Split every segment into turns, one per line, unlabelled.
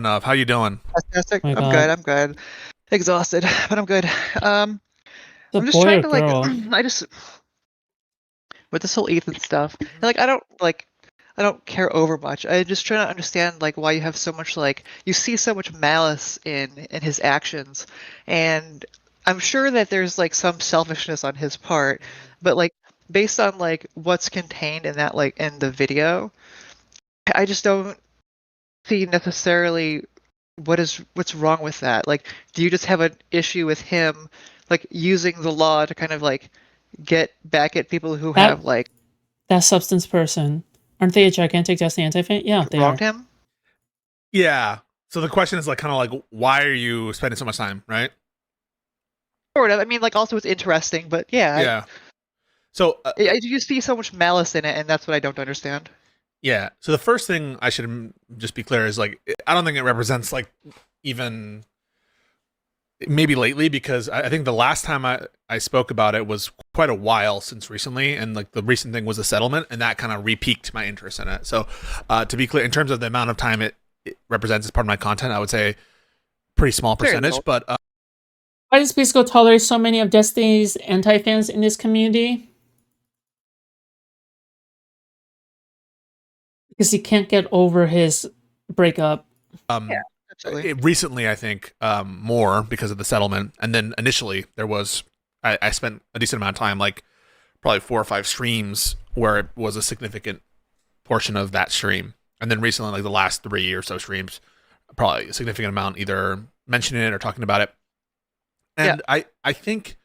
Enough. How you doing?
Fantastic.
My
I'm
God.
good. I'm good. Exhausted, but I'm good.
The
I'm just
boy
trying
or
to like,
girl?
I just with this whole Ethan stuff. Like, I don't care over much. I'm just trying to understand like why you have so much like you see so much malice in his actions, and I'm sure that there's like some selfishness on his part, but like based on like what's contained in that like in the video, I just don't see necessarily what's wrong with that? Like, do you just have an issue with him like using the law to kind of like get back at people who
That
have like
that substance person. Aren't they a gigantic Destiny anti-fan? Yeah, they
wronged
are.
him?
Yeah. So the question is like kind of like why are you spending so much time, right?
Sort of. I mean, like also it's interesting, but yeah,
Yeah. So
I do see so much malice in it, and that's what I don't understand.
yeah. So the first thing I should just be clear is like I don't think it represents like even maybe lately because I think the last time I spoke about it was quite a while since recently, and like the recent thing was a settlement, and that kind of repiqued my interest in it. So to be clear, in terms of the amount of time it represents as part of my content, I would say pretty small
Very
percentage,
little.
but
Why does Pisco tolerate so many of Destiny's anti-fans in this community? Because he can't get over his breakup.
Yeah,
um,
absolutely.
recently I think more because of the settlement, and then initially there was I spent a decent amount of time, like probably 4 or 5 streams where it was a significant portion of that stream, and then recently, like the last 3 or so streams, probably a significant amount either mentioning it or talking about it.
Yeah.
And I think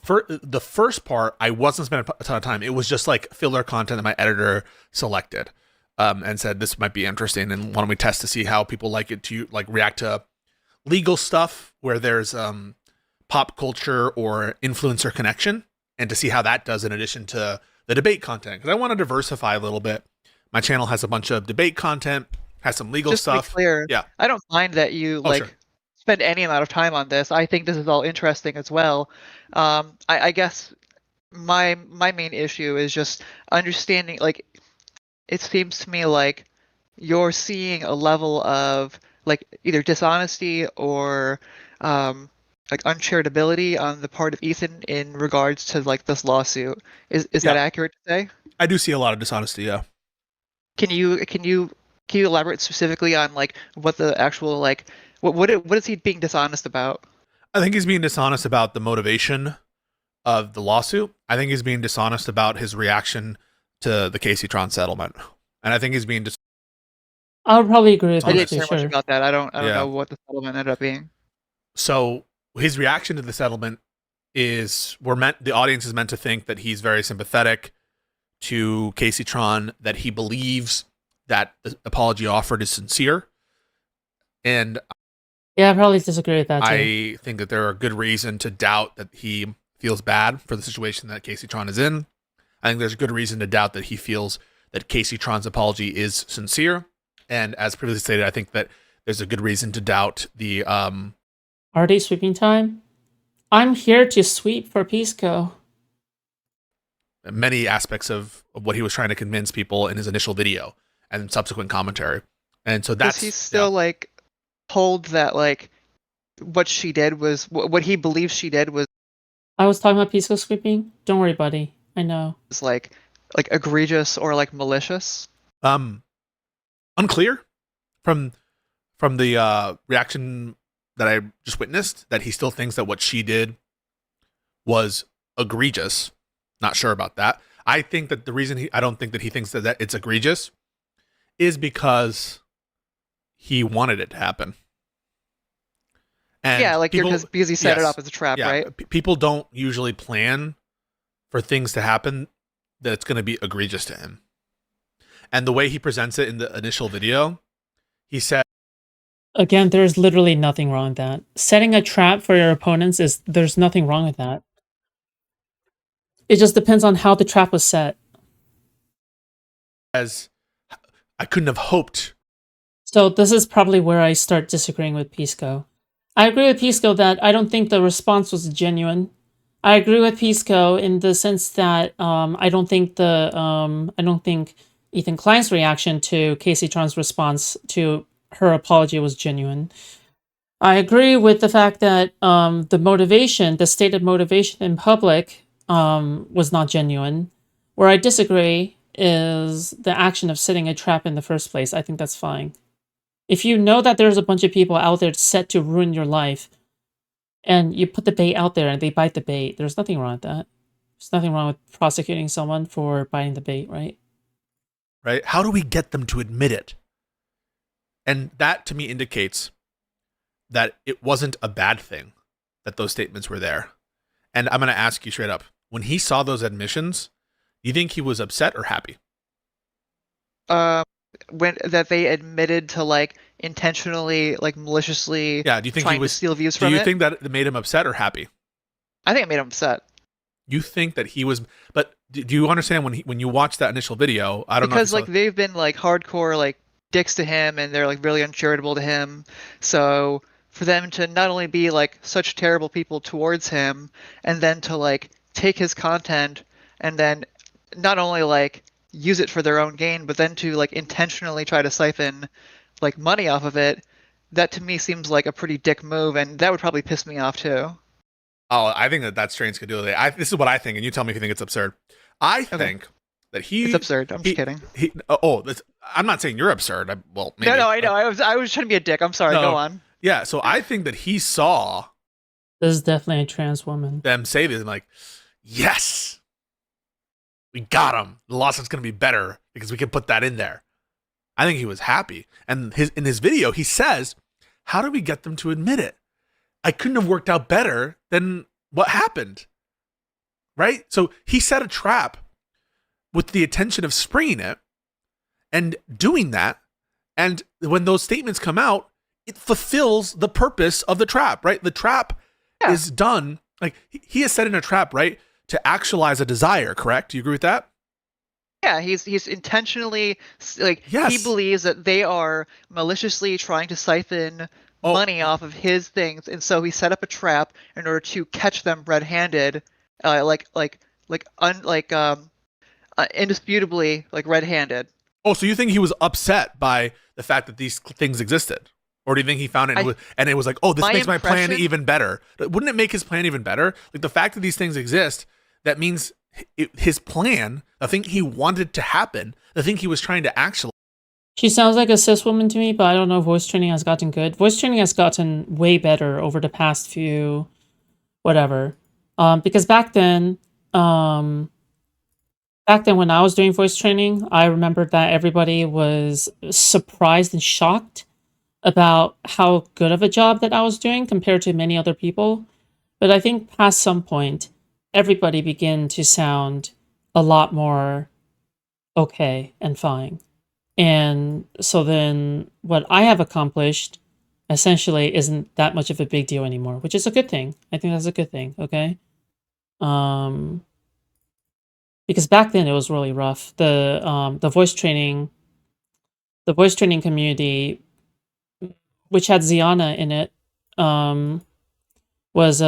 for the first part, I wasn't spending a ton of time. It was just like filler content that my editor selected, and said this might be interesting, and why don't we test to see how people like it to like react to legal stuff where there's pop culture or influencer connection, and to see how that does in addition to the debate content, because I want to diversify a little bit. My channel has a bunch of debate content, has some legal
Just to be
stuff.
clear,
Yeah.
I don't mind that you
Oh, sure.
like spend any amount of time on this. I think this is all interesting as well. I guess my main issue is just understanding like it seems to me like you're seeing a level of like either dishonesty or like uncharitability on the part of Ethan in regards to like this lawsuit. Is that
Yeah.
accurate to say?
I do see a lot of dishonesty. Yeah.
Can you elaborate specifically on like what the actual like what is he being dishonest about?
I think he's being dishonest about the motivation of the lawsuit. I think he's being dishonest about his reaction to the Casey Tron settlement, and I think he's being
I would probably agree with
I
those
didn't
two,
dishonest.
care much
sure.
about that. I don't know
Yeah.
what the settlement ended up being.
So his reaction to the settlement is the audience is meant to think that he's very sympathetic to Casey Tron, that he believes that the apology offered is sincere, and
Yeah, I probably disagree with that too.
I think that there are good reason to doubt that he feels bad for the situation that Casey Tron is in. I think there's good reason to doubt that he feels that Casey Tron's apology is sincere. And as previously stated, I think that there's a good reason to doubt the
Already sweeping time? I'm here to sweep for Pisco.
many aspects of what he was trying to convince people in his initial video and subsequent commentary. And so
Does he
that's
still like hold that like what she did was what he believes she did was
I was talking about Pisco sweeping. Don't worry, buddy. I know.
like egregious or like malicious?
um unclear from the reaction that I just witnessed, that he still thinks that what she did was egregious. Not sure about that. I think that the reason I don't think that he thinks that it's egregious is because he wanted it to happen. And
Yeah, like
people,
because he set it
yes,
up as a trap,
yeah,
right?
people don't usually plan for things to happen that it's going to be egregious to him. And the way he presents it in the initial video, he said,
Again, there's literally nothing wrong with that. Setting a trap for your opponents there's nothing wrong with that. It just depends on how the trap was set.
as I couldn't have hoped.
So this is probably where I start disagreeing with Pisco. I agree with Pisco that I don't think the response was genuine. I agree with Pisco in the sense that I don't think Ethan Klein's reaction to Casey Tron's response to her apology was genuine. I agree with the fact that the motivation, the stated motivation in public, was not genuine. Where I disagree is the action of setting a trap in the first place. I think that's fine. If you know that there's a bunch of people out there set to ruin your life, and you put the bait out there and they bite the bait, there's nothing wrong with that. There's nothing wrong with prosecuting someone for biting the bait, right?
Right? How do we get them to admit it? And that to me indicates that it wasn't a bad thing that those statements were there. And I'm going to ask you straight up, when he saw those admissions, do you think he was upset or happy?
When that they admitted to like intentionally, like maliciously,
Yeah, do you think
trying
he was
to steal views
Do
from
you
it.
think that it made him upset or happy?
I think it made him upset
You think that he was, but do you understand when you watch that initial video? I don't know if
because
you
like
saw,
they've been like hardcore like dicks to him, and they're like really uncharitable to him. So for them to not only be like such terrible people towards him, and then to like take his content and then not only like use it for their own gain, but then to like intentionally try to siphon like money off of it, that to me seems like a pretty dick move, and that would probably piss me off too.
oh, I think that that's strange credulity. This is what I think, and you tell me if you think it's absurd. I
Okay.
think that
It's absurd. I'm just kidding.
I'm not saying you're absurd. Well, maybe.
No, I know. I was trying to be a dick. I'm sorry.
No.
Go on.
Yeah, so I think that he saw
This is definitely a trans woman.
them say this and like, yes, we got him. The lawsuit's going to be better because we can put that in there. I think he was happy. And in his video, he says, how do we get them to admit it? I couldn't have worked out better than what happened. Right? So he set a trap with the intention of springing it and doing that. And when those statements come out, it fulfills the purpose of the trap, right? The trap
Yeah.
is done. Like he is set in a trap, right? To actualize a desire, correct? Do you agree with that?
Yeah, he's intentionally like
Yes.
he believes that they are maliciously trying to siphon
Oh.
money off of his things, and so he set up a trap in order to catch them red-handed, indisputably like red-handed.
Oh, so you think he was upset by the fact that these things existed? Or do you think he found it and it was like, oh, this
my
makes my plan
impression-
even better? Wouldn't it make his plan even better? Like the fact that these things exist, that means his plan, the thing he wanted to happen, the thing he was trying to actualize.
She sounds like a cis woman to me, but I don't know if voice training has gotten good. Voice training has gotten way better over the past few, whatever. Because back then when I was doing voice training, I remembered that everybody was surprised and shocked about how good of a job that I was doing compared to many other people. But I think past some point, everybody began to sound a lot more okay and fine. And so then what I have accomplished essentially isn't that much of a big deal anymore, which is a good thing. I think that's a good thing, okay? Because back then it was really rough. The voice training community, which had Ziana in it, was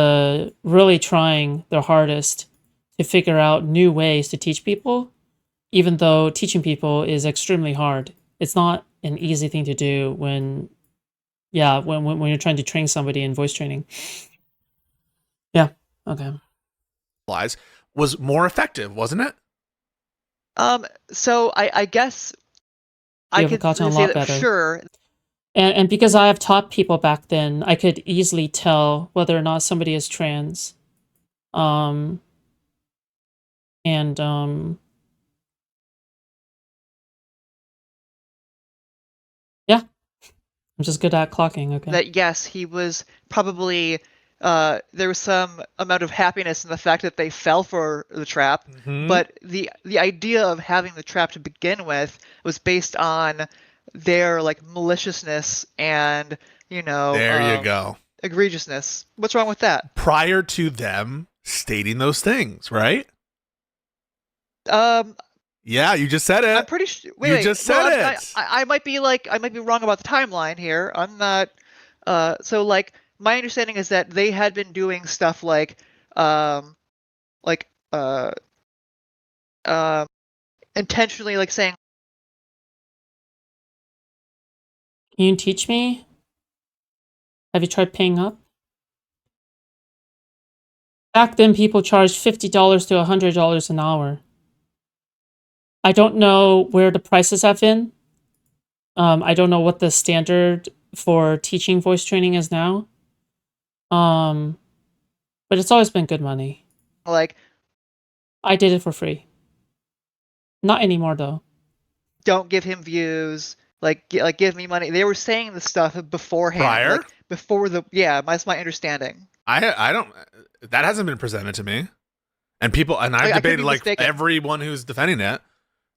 really trying their hardest to figure out new ways to teach people, even though teaching people is extremely hard. It's not an easy thing to do when you're trying to train somebody in voice training. Yeah. Okay.
Was more effective, wasn't it?
So I guess I
have
could
gotten a
say
lot
that
better.
sure.
And because I have taught people back then, I could easily tell whether or not somebody is trans. Yeah, I'm just good at clocking, okay?
That yes, he was probably there was some amount of happiness in the fact that they fell for the trap,
Mhm.
but the idea of having the trap to begin with was based on their like maliciousness and
There you go.
egregiousness. What's wrong with that?
Prior to them stating those things, right? Yeah, you just said it.
I'm pretty sure.
You just said it.
I might be wrong about the timeline here. I'm not. So like my understanding is that they had been doing stuff like intentionally like saying
Can you teach me? Have you tried paying up? Back then, people charged $50 to $100 an hour. I don't know where the prices have been. I don't know what the standard for teaching voice training is now. But it's always been good money.
Like,
I did it for free. Not anymore, though.
don't give him views. Like give me money. They were saying this stuff beforehand.
Prior?
Like, before that's my understanding.
I don't. That hasn't been presented to me. And people, and I've
I could be
debated like
mistaken.
everyone who's defending it,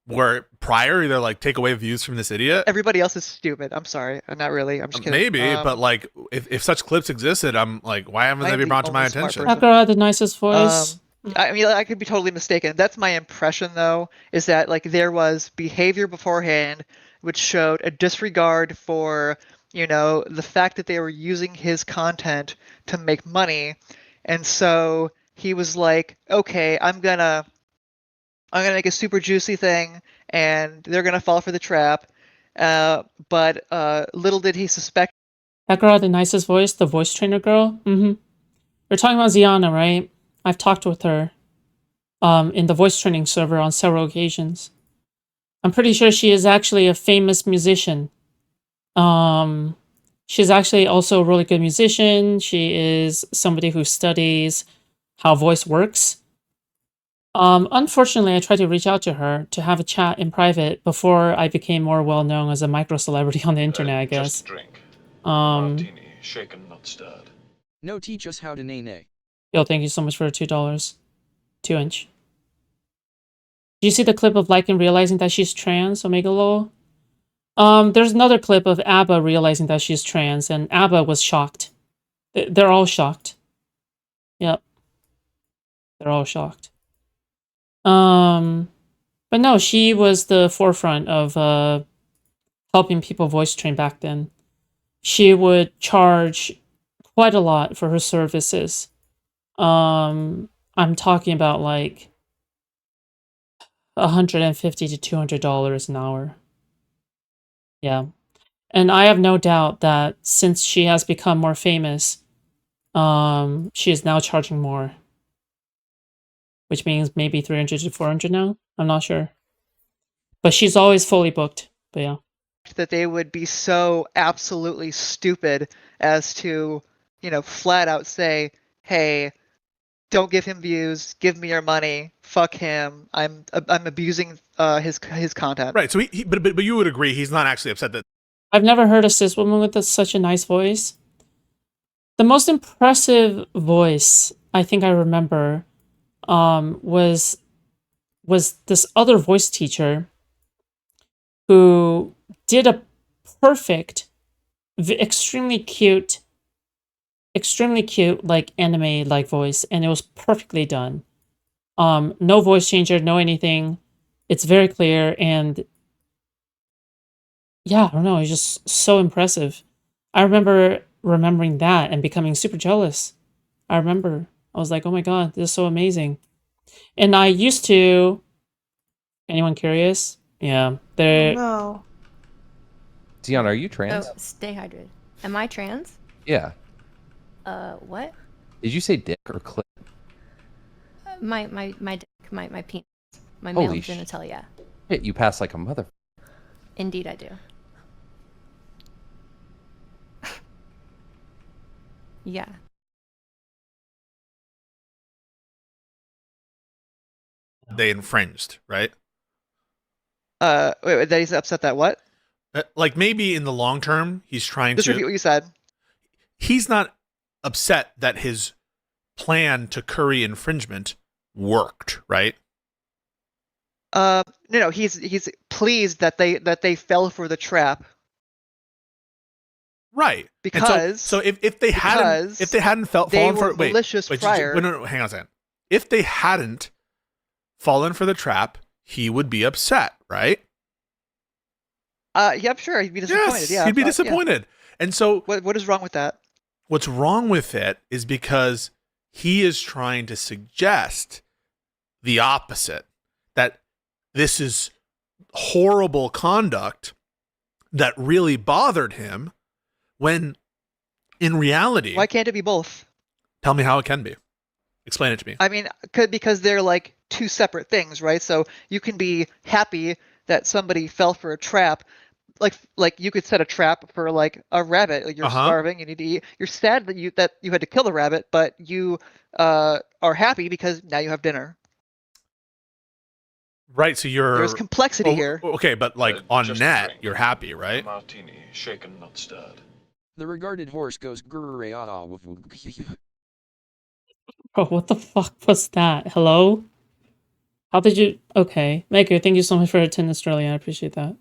where prior either like take away views from this idiot.
Everybody else is stupid. I'm sorry. Not really. I'm just kidding.
Maybe, but like if such clips existed, I'm like, why haven't they
I'm
been
the
brought to my
only smart
attention?
person.
Sakura had the nicest voice.
I mean, I could be totally mistaken. That's my impression, though, is that like there was behavior beforehand which showed a disregard for, the fact that they were using his content to make money, and so he was like, okay, I'm gonna make a super juicy thing, and they're gonna fall for the trap. But little did he suspect.
That girl had the nicest voice, the voice trainer girl. We're talking about Ziana, right? I've talked with her in the voice training server on several occasions. I'm pretty sure she is actually a famous musician. She's actually also a really good musician. She is somebody who studies how voice works. Unfortunately, I tried to reach out to her to have a chat in private before I became more well-known as a micro-celebrity on the internet, I guess.
Just drink.
Um,
Martini, shaken, not stirred.
No, teach us how to nay.
Yo, thank you so much for the $2. 2-inch. Do you see the clip of Lycan realizing that she's trans, Omega Lol? There's another clip of ABBA realizing that she's trans, and ABBA was shocked. They're all shocked. Yep. They're all shocked. But no, she was the forefront of helping people voice train back then. She would charge quite a lot for her services. I'm talking about like $150 to $200 an hour. Yeah. And I have no doubt that since she has become more famous, she is now charging more. Which means maybe 300 to 400 now? I'm not sure. But she's always fully booked. But yeah.
That they would be so absolutely stupid as to, flat out say, hey, don't give him views, give me your money, fuck him, I'm abusing his content.
Right. So but you would agree he's not actually upset that.
I've never heard a cis woman with such a nice voice. The most impressive voice I think I remember was this other voice teacher who did a perfect, extremely cute like anime like voice, and it was perfectly done. No voice changer, no anything. It's very clear, and yeah, I don't know, it's just so impressive. I remember remembering that and becoming super jealous. I was like, oh my god, this is so amazing. And I used to, anyone curious? Yeah, there.
No.
Dion, are you trans?
Oh, stay hydrated. Am I trans?
Yeah.
What?
Did you say dick or clit?
My dick, my penis, my
Holy
male genitalia.
Shit, you pass like a mother.
Indeed, I do. Yeah.
They infringed, right?
Wait, that he's upset that what?
Like maybe in the long term, he's trying
Just
to.
repeat what you said.
He's not upset that his plan to curry infringement worked, right?
No, he's pleased that they fell for the trap.
Right.
Because
so if they hadn't fallen for
malicious prior.
No, hang on a second. If they hadn't fallen for the trap, he would be upset, right?
Yeah, I'm sure he'd be disappointed.
Yes, he'd be disappointed. Yeah. And so
what is wrong with that?
What's wrong with it is because he is trying to suggest the opposite, that this is horrible conduct that really bothered him, when in reality,
Why can't it be both?
tell me how it can be. Explain it to me.
I mean, because they're like two separate things, right? So you can be happy that somebody fell for a trap, like you could set a trap for like a rabbit. Like you're starving, you need to eat. You're sad that you had to kill the rabbit, but you are happy because now you have dinner.
Right, so you're
There's complexity here.
Okay, but like on
Just a
net,
drink.
you're happy,
A
right?
martini, shaken, not stirred.
The regarded horse goes
Bro, what the fuck was that? Hello? How did you... Okay. Maker, thank you so much for attendance early. I appreciate that.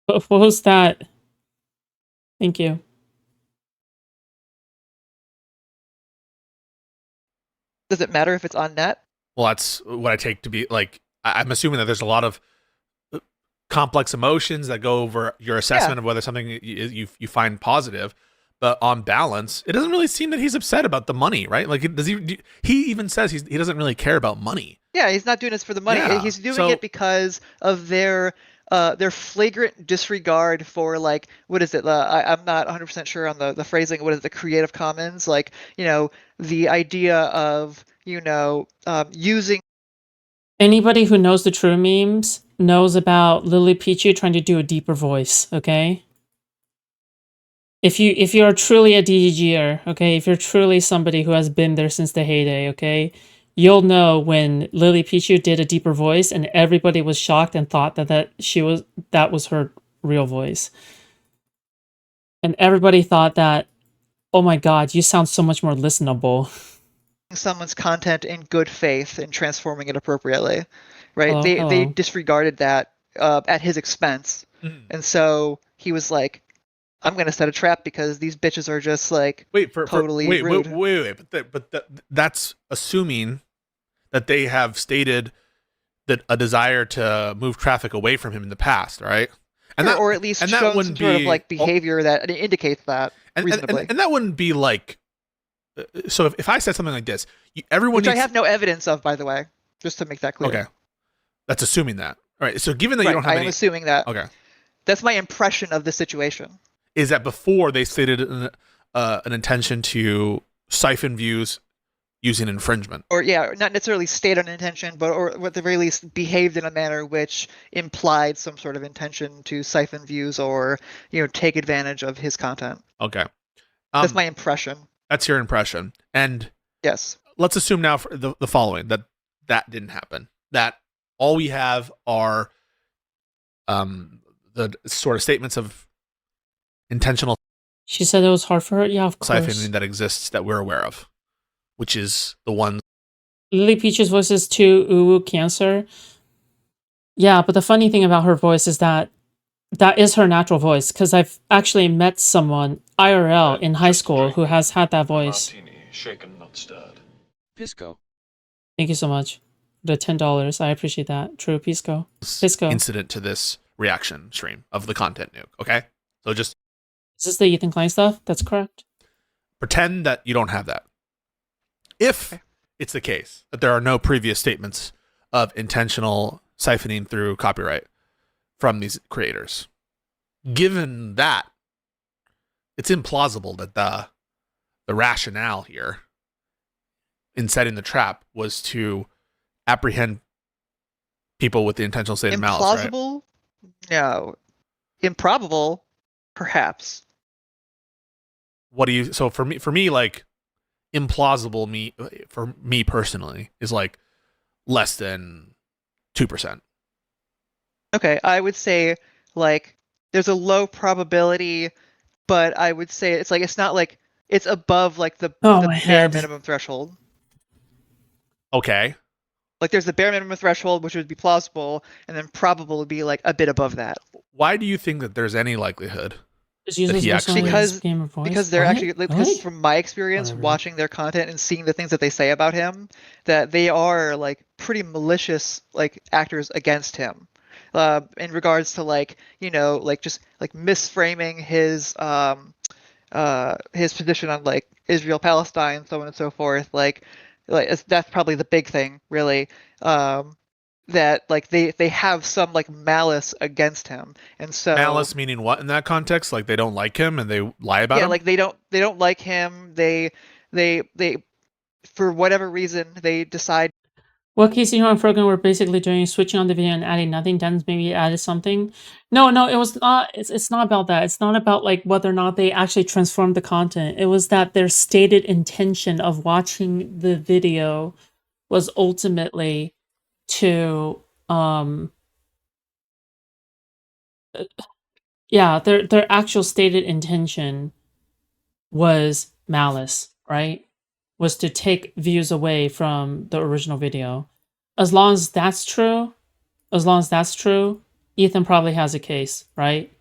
What was that? Thank you.
Does it matter if it's on net?
Well, that's what I take to be like. I'm assuming that there's a lot of complex emotions that go over your assessment of whether something you find positive. But on balance, it doesn't really seem that he's upset about the money, right? Like, does he even says he doesn't really care about money.
Yeah, he's not doing this for the money.
Yeah,
He's doing it because of their flagrant disregard for, like, what is it? I'm not 100% sure on the phrasing. What is it? The Creative Commons? Like, the idea of, using.
Anybody who knows the true memes knows about Lily Pichu trying to do a deeper voice, okay? If you are truly a DDGer, okay, if you're truly somebody who has been there since the heyday, okay, you'll know when Lily Pichu did a deeper voice and everybody was shocked and thought that was her real voice. And everybody thought that, oh my god, you sound so much more listenable.
Someone's content in good faith and transforming it appropriately, right?
Hello.
They disregarded that at his expense, and so he was like, "I'm gonna set a trap because these bitches are just like totally rude."
Wait, but that's assuming that they have stated that a desire to move traffic away from him in the past, right? And
Sure, or at least shown some sort of like behavior that indicates that reasonably.
And that wouldn't be like. So if I said something like this, everyone
Which I have no evidence of, by the way, just to make that clear.
Okay, that's assuming that. All right. So given that you don't have
I'm assuming that.
Okay.
That's my impression of the situation.
Is that before they stated an intention to siphon views using infringement?
Or not necessarily state an intention, but or at the very least behaved in a manner which implied some sort of intention to siphon views or take advantage of his content.
Okay.
That's my impression.
That's your impression. And
yes,
let's assume now for the following, that didn't happen. That all we have are the sort of statements of intentional
She said it was hard for her? Yeah, of course.
siphoning that exists that we're aware of, which is the one.
Lily Peach's voice is too ooh cancer. Yeah, but the funny thing about her voice is that is her natural voice, because I've actually met someone IRL in high school who has had that voice.
Martini, shaken, not stirred.
Pisco.
Thank you so much. The $10. I appreciate that. True, Pisco.
Incident to this reaction stream of the content nuke. Okay, so just
is this the Ethan Klein stuff? That's correct.
Pretend that you don't have that. If it's the case that there are no previous statements of intentional siphoning through copyright from these creators, given that, it's implausible that the rationale here in setting the trap was to apprehend people with the intentional state of malice.
Implausible? Right? No. Improbable? Perhaps.
What do you? So for me, like implausible for me personally is like less than 2%.
Okay, I would say like there's a low probability, but I would say it's not like it's above like the bare minimum threshold.
Okay.
Like there's the bare minimum threshold, which would be plausible, and then probable would be like a bit above that.
Why do you think that there's any likelihood
that he actually
because they're actually because from my experience watching their content and seeing the things that they say about him, that they are like pretty malicious like actors against him. In regards to like just like misframing his position on like Israel, Palestine, so on and so forth. Like that's probably the big thing, really. that like they have some like malice against him, and so
Malice meaning what in that context? Like they don't like him and they lie about
yeah,
him?
like they don't like him. They for whatever reason they decide.
What Casey and Frogan were basically doing is switching on the video and adding nothing. Dennis maybe added something. No, it was not. It's not about that. It's not about like whether or not they actually transformed the content. It was that their stated intention of watching the video was ultimately to yeah, their actual stated intention was malice, right? Was to take views away from the original video. As long as that's true, Ethan probably has a case, right?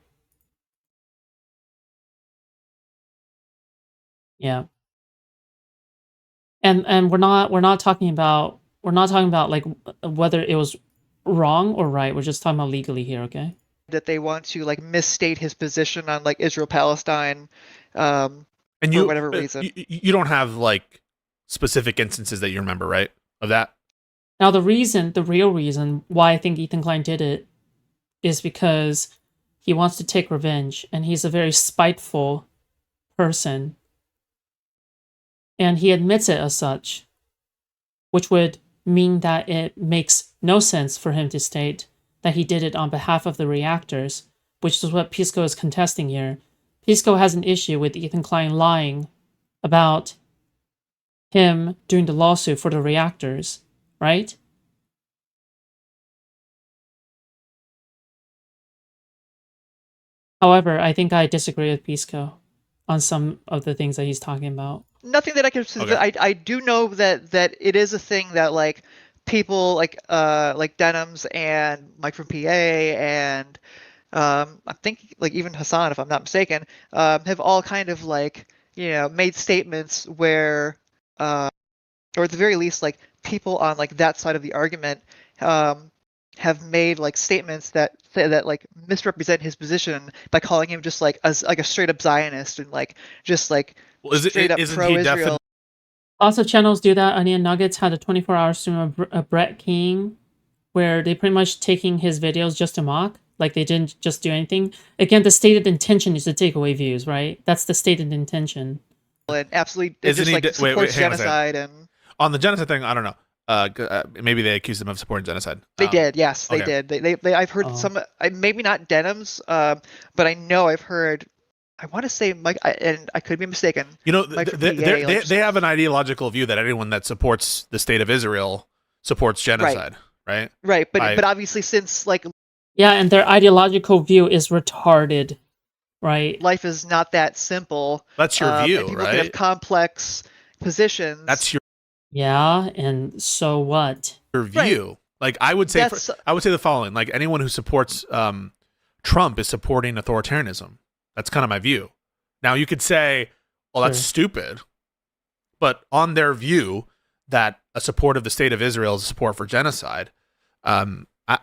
Yeah. And we're not talking about like whether it was wrong or right. We're just talking about legally here, okay?
That they want to like misstate his position on like Israel Palestine,
And
for whatever reason.
you don't have like specific instances that you remember, right? Of that?
Now the real reason why I think Ethan Klein did it is because he wants to take revenge, and he's a very spiteful person. And he admits it as such, which would mean that it makes no sense for him to state that he did it on behalf of the reactors, which is what Pisco is contesting here. Pisco has an issue with Ethan Klein lying about him doing the lawsuit for the reactors, right? However, I think I disagree with Pisco on some of the things that he's talking about.
Nothing that I can.
Okay.
I do know that it is a thing that like people like Denims and Mike from PA and I think like even Hassan, if I'm not mistaken, have all kind of like made statements where or at the very least like people on like that side of the argument have made like statements that say that like misrepresent his position by calling him just like a straight up Zionist and like just like
Well,
straight up
isn't he
pro-Israel.
definitely
Lots of channels do that. Onion Nuggets had a 24-hour stream of Brett King, where they pretty much taking his videos just to mock. Like they didn't just do anything. Again, the stated intention is to take away views, right? That's the stated intention.
And absolutely
Isn't
just
he
like
wait,
supports
hang on a second.
genocide, and
on the genocide thing? I don't know. Maybe they accused him of supporting genocide.
they did. Yes, they
okay.
did. They I've heard
Oh.
some. Maybe not Denims, but I know I've heard. I want to say Mike, and I could be mistaken.
You know,
Mike from
they
PA,
they have an ideological view that anyone that supports the state of Israel supports genocide, right?
Right, but obviously since like
Yeah, and their ideological view is retarded, right?
life is not that simple.
That's your view,
and people can have
right?
complex positions.
That's
Yeah, and so what?
your view. Like I would say,
That's-
I would say the following: like anyone who supports Trump is supporting authoritarianism. That's kind of my view. Now you could say, "Well, that's
Sure.
stupid," but on their view, that a support of the state of Israel is a support for genocide. I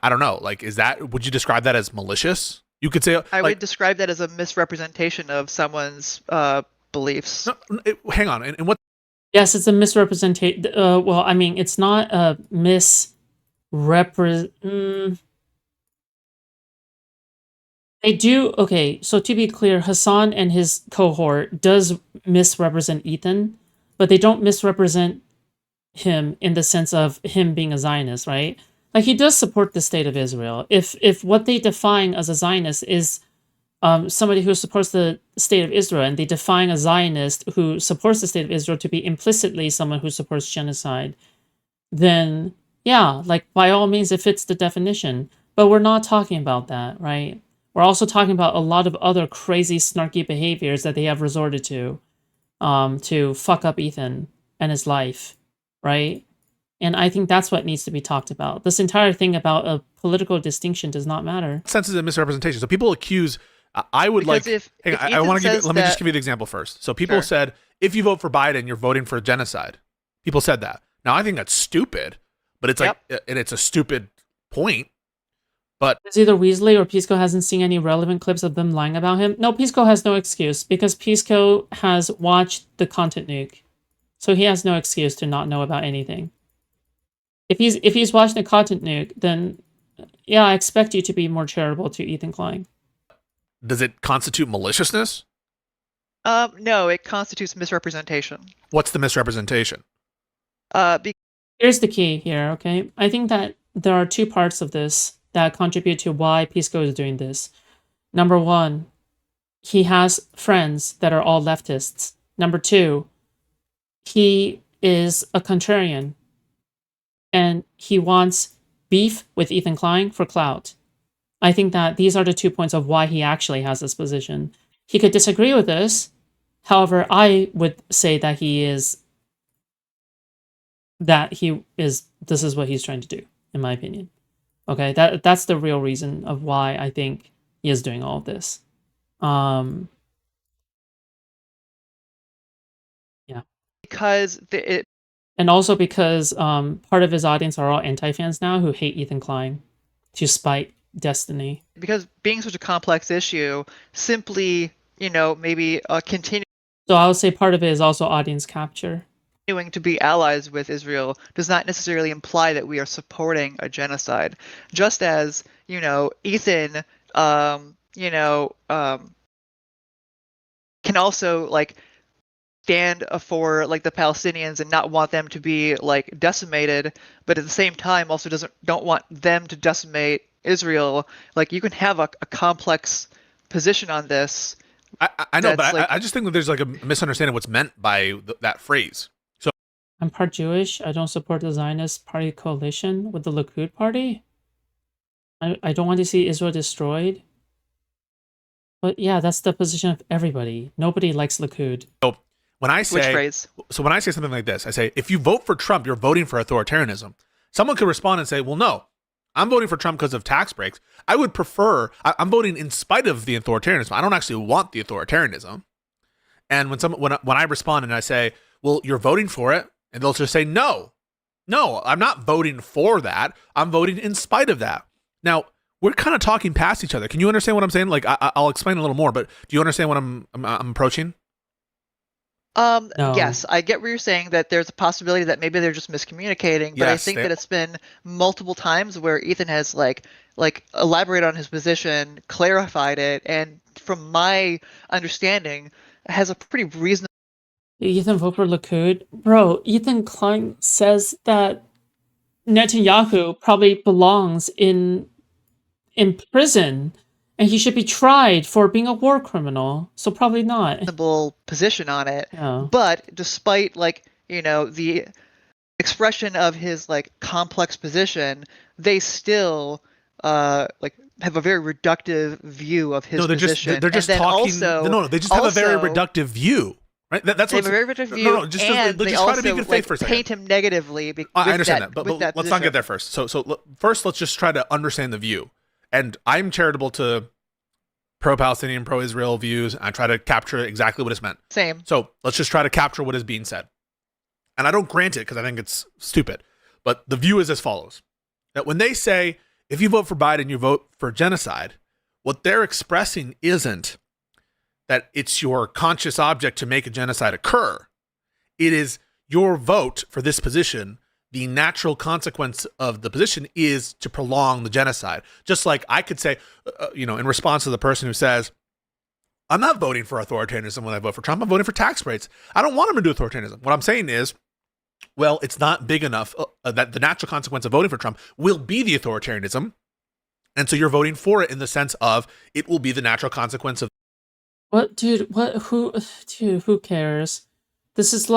don't know. Like, is that? Would you describe that as malicious? You could say,
I
like,
would describe that as a misrepresentation of someone's beliefs.
no, hang on, and what?
Yes, it's a misrepresentation. Well, I mean, it's not a misrepresent. They do. Okay, so to be clear, Hassan and his cohort does misrepresent Ethan, but they don't misrepresent him in the sense of him being a Zionist, right? Like he does support the state of Israel. If what they define as a Zionist is somebody who supports the state of Israel, and they define a Zionist who supports the state of Israel to be implicitly someone who supports genocide, then yeah, like by all means, it fits the definition. But we're not talking about that, right? We're also talking about a lot of other crazy, snarky behaviors that they have resorted to fuck up Ethan and his life, right? And I think that's what needs to be talked about. This entire thing about a political distinction does not matter.
Sense is a misrepresentation. So people accuse. I would
Because
like.
if
I
Ethan
want to give.
says
Let me just
that-
give you the example first. So people
Sure.
said, if you vote for Biden, you're voting for genocide. People said that. Now I think that's stupid, but it's like, and it's a stupid point. But
It's either Weasley or Pisco hasn't seen any relevant clips of them lying about him. No, Pisco has no excuse because Pisco has watched the content nuke. So he has no excuse to not know about anything. If he's watching the content nuke, then yeah, I expect you to be more charitable to Ethan Klein.
Does it constitute maliciousness?
No, it constitutes misrepresentation.
What's the misrepresentation?
Here's the key here, okay? I think that there are two parts of this that contribute to why Pisco is doing this. Number one, he has friends that are all leftists. Number two, he is a contrarian. And he wants beef with Ethan Klein for clout. I think that these are the 2 points of why he actually has this position. He could disagree with this. However, I would say that this is what he's trying to do, in my opinion. Okay, that's the real reason of why I think he is doing all of this. Yeah.
Because
and also because part of his audience are all anti-fans now who hate Ethan Klein to spite Destiny.
Because being such a complex issue, simply, maybe continue
So I would say part of it is also audience capture.
continuing to be allies with Israel does not necessarily imply that we are supporting a genocide. Just as, Ethan, can also stand for the Palestinians and not want them to be decimated, but at the same time also don't want them to decimate Israel. You can have a complex position on this.
I know, but I just think that there's a misunderstanding of what's meant by that phrase. So
I'm part Jewish. I don't support the Zionist party coalition with the Likud party. I don't want to see Israel destroyed. But yeah, that's the position of everybody. Nobody likes Likud.
When I say,
which phrase?
So when I say something like this, I say, if you vote for Trump, you're voting for authoritarianism. Someone could respond and say, well, no, I'm voting for Trump because of tax breaks. I would prefer, I'm voting in spite of the authoritarianism. I don't actually want the authoritarianism. And when I respond and I say, well, you're voting for it, and they'll just say, no, I'm not voting for that. I'm voting in spite of that. Now, we're kind of talking past each other. Can you understand what I'm saying? I'll explain a little more, but do you understand what I'm approaching?
No.
Yes, I get where you're saying that there's a possibility that maybe they're just miscommunicating, but I think that it's been multiple times where Ethan has elaborated on his position, clarified it, and from my understanding, has a pretty reasonable.
Ethan vote for Likud? Bro, Ethan Klein says that Netanyahu probably belongs in prison. And he should be tried for being a war criminal, so probably not.
Position on it.
Yeah.
But despite the expression of his complex position, they still have a very reductive view of his position.
They're just talking. They just have a very reductive view. Right? That's
they have a very reductive view.
And they just try to be good faith for a second.
Paint him negatively.
I understand that, but let's not get there first. So first, let's just try to understand the view. And I'm charitable to pro-Palestinian, pro-Israel views. I try to capture exactly what it's meant.
Same.
So let's just try to capture what is being said. And I don't grant it because I think it's stupid. But the view is as follows. That when they say, if you vote for Biden, you vote for genocide, what they're expressing isn't that it's your conscious object to make a genocide occur. It is your vote for this position. The natural consequence of the position is to prolong the genocide. Just like I could say, in response to the person who says, I'm not voting for authoritarianism when I vote for Trump, I'm voting for tax rates. I don't want him to do authoritarianism. What I'm saying is, well, it's not big enough that the natural consequence of voting for Trump will be the authoritarianism. And so you're voting for it in the sense of it will be the natural consequence of.
What, dude? Who cares? This is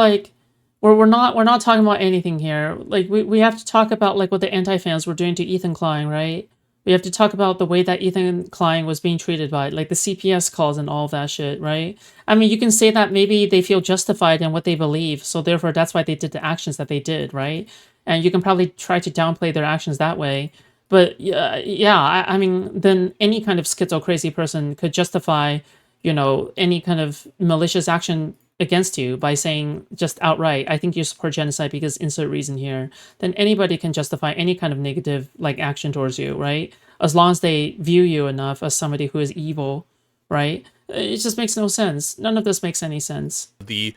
we're not talking about anything here. We have to talk about what the anti-fans were doing to Ethan Klein, right? We have to talk about the way that Ethan Klein was being treated by the CPS calls and all of that shit, right? I mean, you can say that maybe they feel justified in what they believe, so therefore that's why they did the actions that they did, right? And you can probably try to downplay their actions that way. But I mean, then any kind of schizo crazy person could justify, any kind of malicious action against you by saying just outright, I think you support genocide because insert reason here, then anybody can justify any kind of negative action towards you, right? As long as they view you enough as somebody who is evil, right? It just makes no sense. None of this makes any sense.
The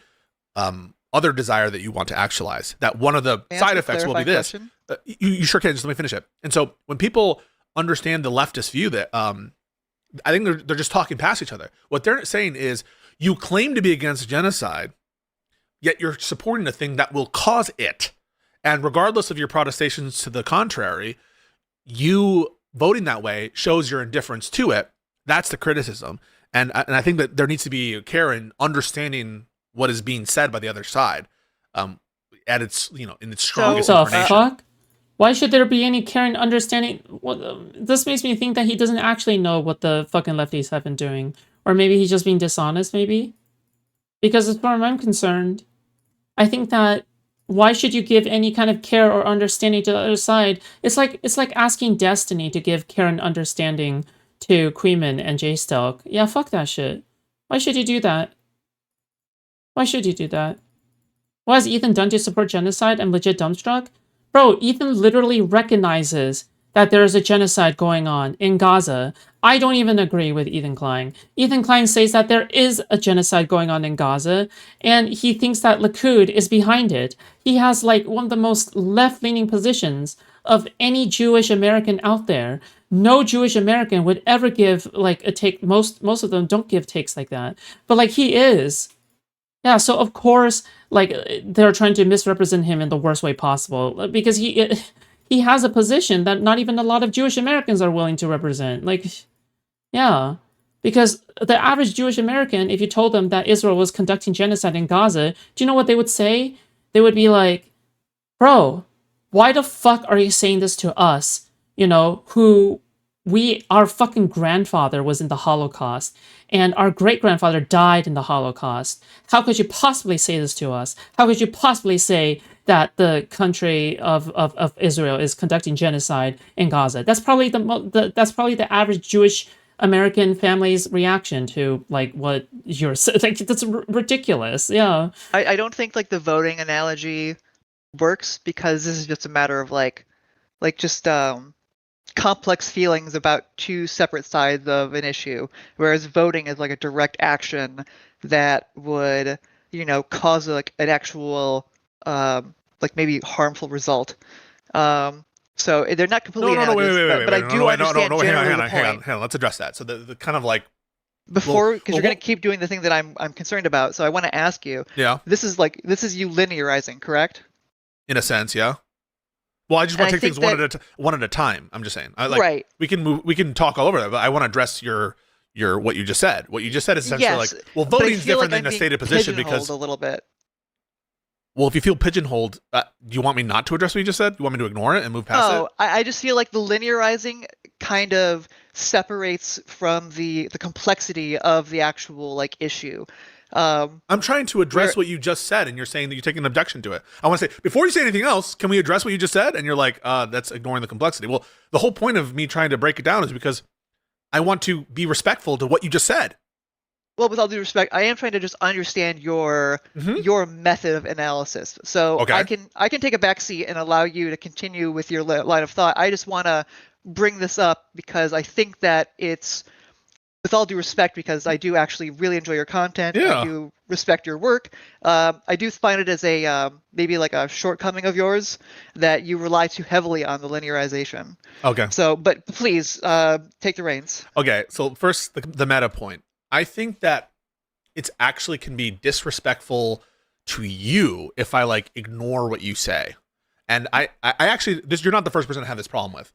other desire that you want to actualize. That one of the
May I
side
ask a
effects will be
clarifying
this.
question?
You sure can. Just let me finish it. And so when people understand the leftist view that I think they're just talking past each other. What they're saying is you claim to be against genocide, yet you're supporting a thing that will cause it. And regardless of your protestations to the contrary, you voting that way shows your indifference to it. That's the criticism. And I think that there needs to be care in understanding what is being said by the other side, at its in its strongest
The
incarnation.
fuck? Why should there be any caring understanding? This makes me think that he doesn't actually know what the fucking lefties have been doing, or maybe he's just being dishonest. Maybe, because as far as I'm concerned, I think that why should you give any kind of care or understanding to the other side? It's like asking Destiny to give care and understanding to Queeman and Jstlk. Yeah, fuck that shit. Why should you do that? Why should you do that? What has Ethan done to support genocide? I'm legit dumbstruck. Bro, Ethan literally recognizes that there is a genocide going on in Gaza. I don't even agree with Ethan Klein. Ethan Klein says that there is a genocide going on in Gaza, and he thinks that Likud is behind it. He has like one of the most left-leaning positions of any Jewish American out there. No Jewish American would ever give like a take. Most of them don't give takes like that, but like he is. Yeah, so of course, like they're trying to misrepresent him in the worst way possible because he has a position that not even a lot of Jewish Americans are willing to represent. Like, yeah, because the average Jewish American, if you told them that Israel was conducting genocide in Gaza, do you know what they would say? They would be like, "Bro, why the fuck are you saying this to us? You know, our fucking grandfather was in the Holocaust, and our great-grandfather died in the Holocaust. How could you possibly say this to us? How could you possibly say that the country of Israel is conducting genocide in Gaza?" That's probably that's probably the average Jewish American family's reaction to like what you're saying. Like, that's ridiculous. Yeah.
I don't think like the voting analogy works because this is just a matter of like just complex feelings about two separate sides of an issue, whereas voting is like a direct action that would cause like an actual like maybe harmful result. So they're not completely analogous, but I do understand generally the point.
Hang on. Let's address that. So the kind of like
Before, because you're going to keep doing the thing that I'm concerned about. So I want to ask you.
Yeah.
This is you linearizing, correct?
In a sense, yeah. Well, I just want to take things one at a time. I'm just saying.
Right.
We can talk all over that, but I want to address your what you just said. What you just said is essentially like, well, voting is different than a stated position because
a little bit.
Well, if you feel pigeonholed, do you want me not to address what you just said? You want me to ignore it and move past it?
No, I just feel like the linearizing kind of separates from the complexity of the actual like issue.
I'm trying to address what you just said, and you're saying that you're taking an objection to it. I want to say, before you say anything else, can we address what you just said? And you're like, that's ignoring the complexity. Well, the whole point of me trying to break it down is because I want to be respectful to what you just said.
Well, with all due respect, I am trying to just understand your method of analysis. So
Okay.
I can take a back seat and allow you to continue with your line of thought. I just want to bring this up because I think that it's, with all due respect, because I do actually really enjoy your content.
Yeah.
I do respect your work. I do find it as a maybe like a shortcoming of yours that you rely too heavily on the linearization.
Okay.
So, but please take the reins.
Okay. So first, the meta point. I think that it's actually can be disrespectful to you if I like ignore what you say. And I actually, you're not the first person to have this problem with.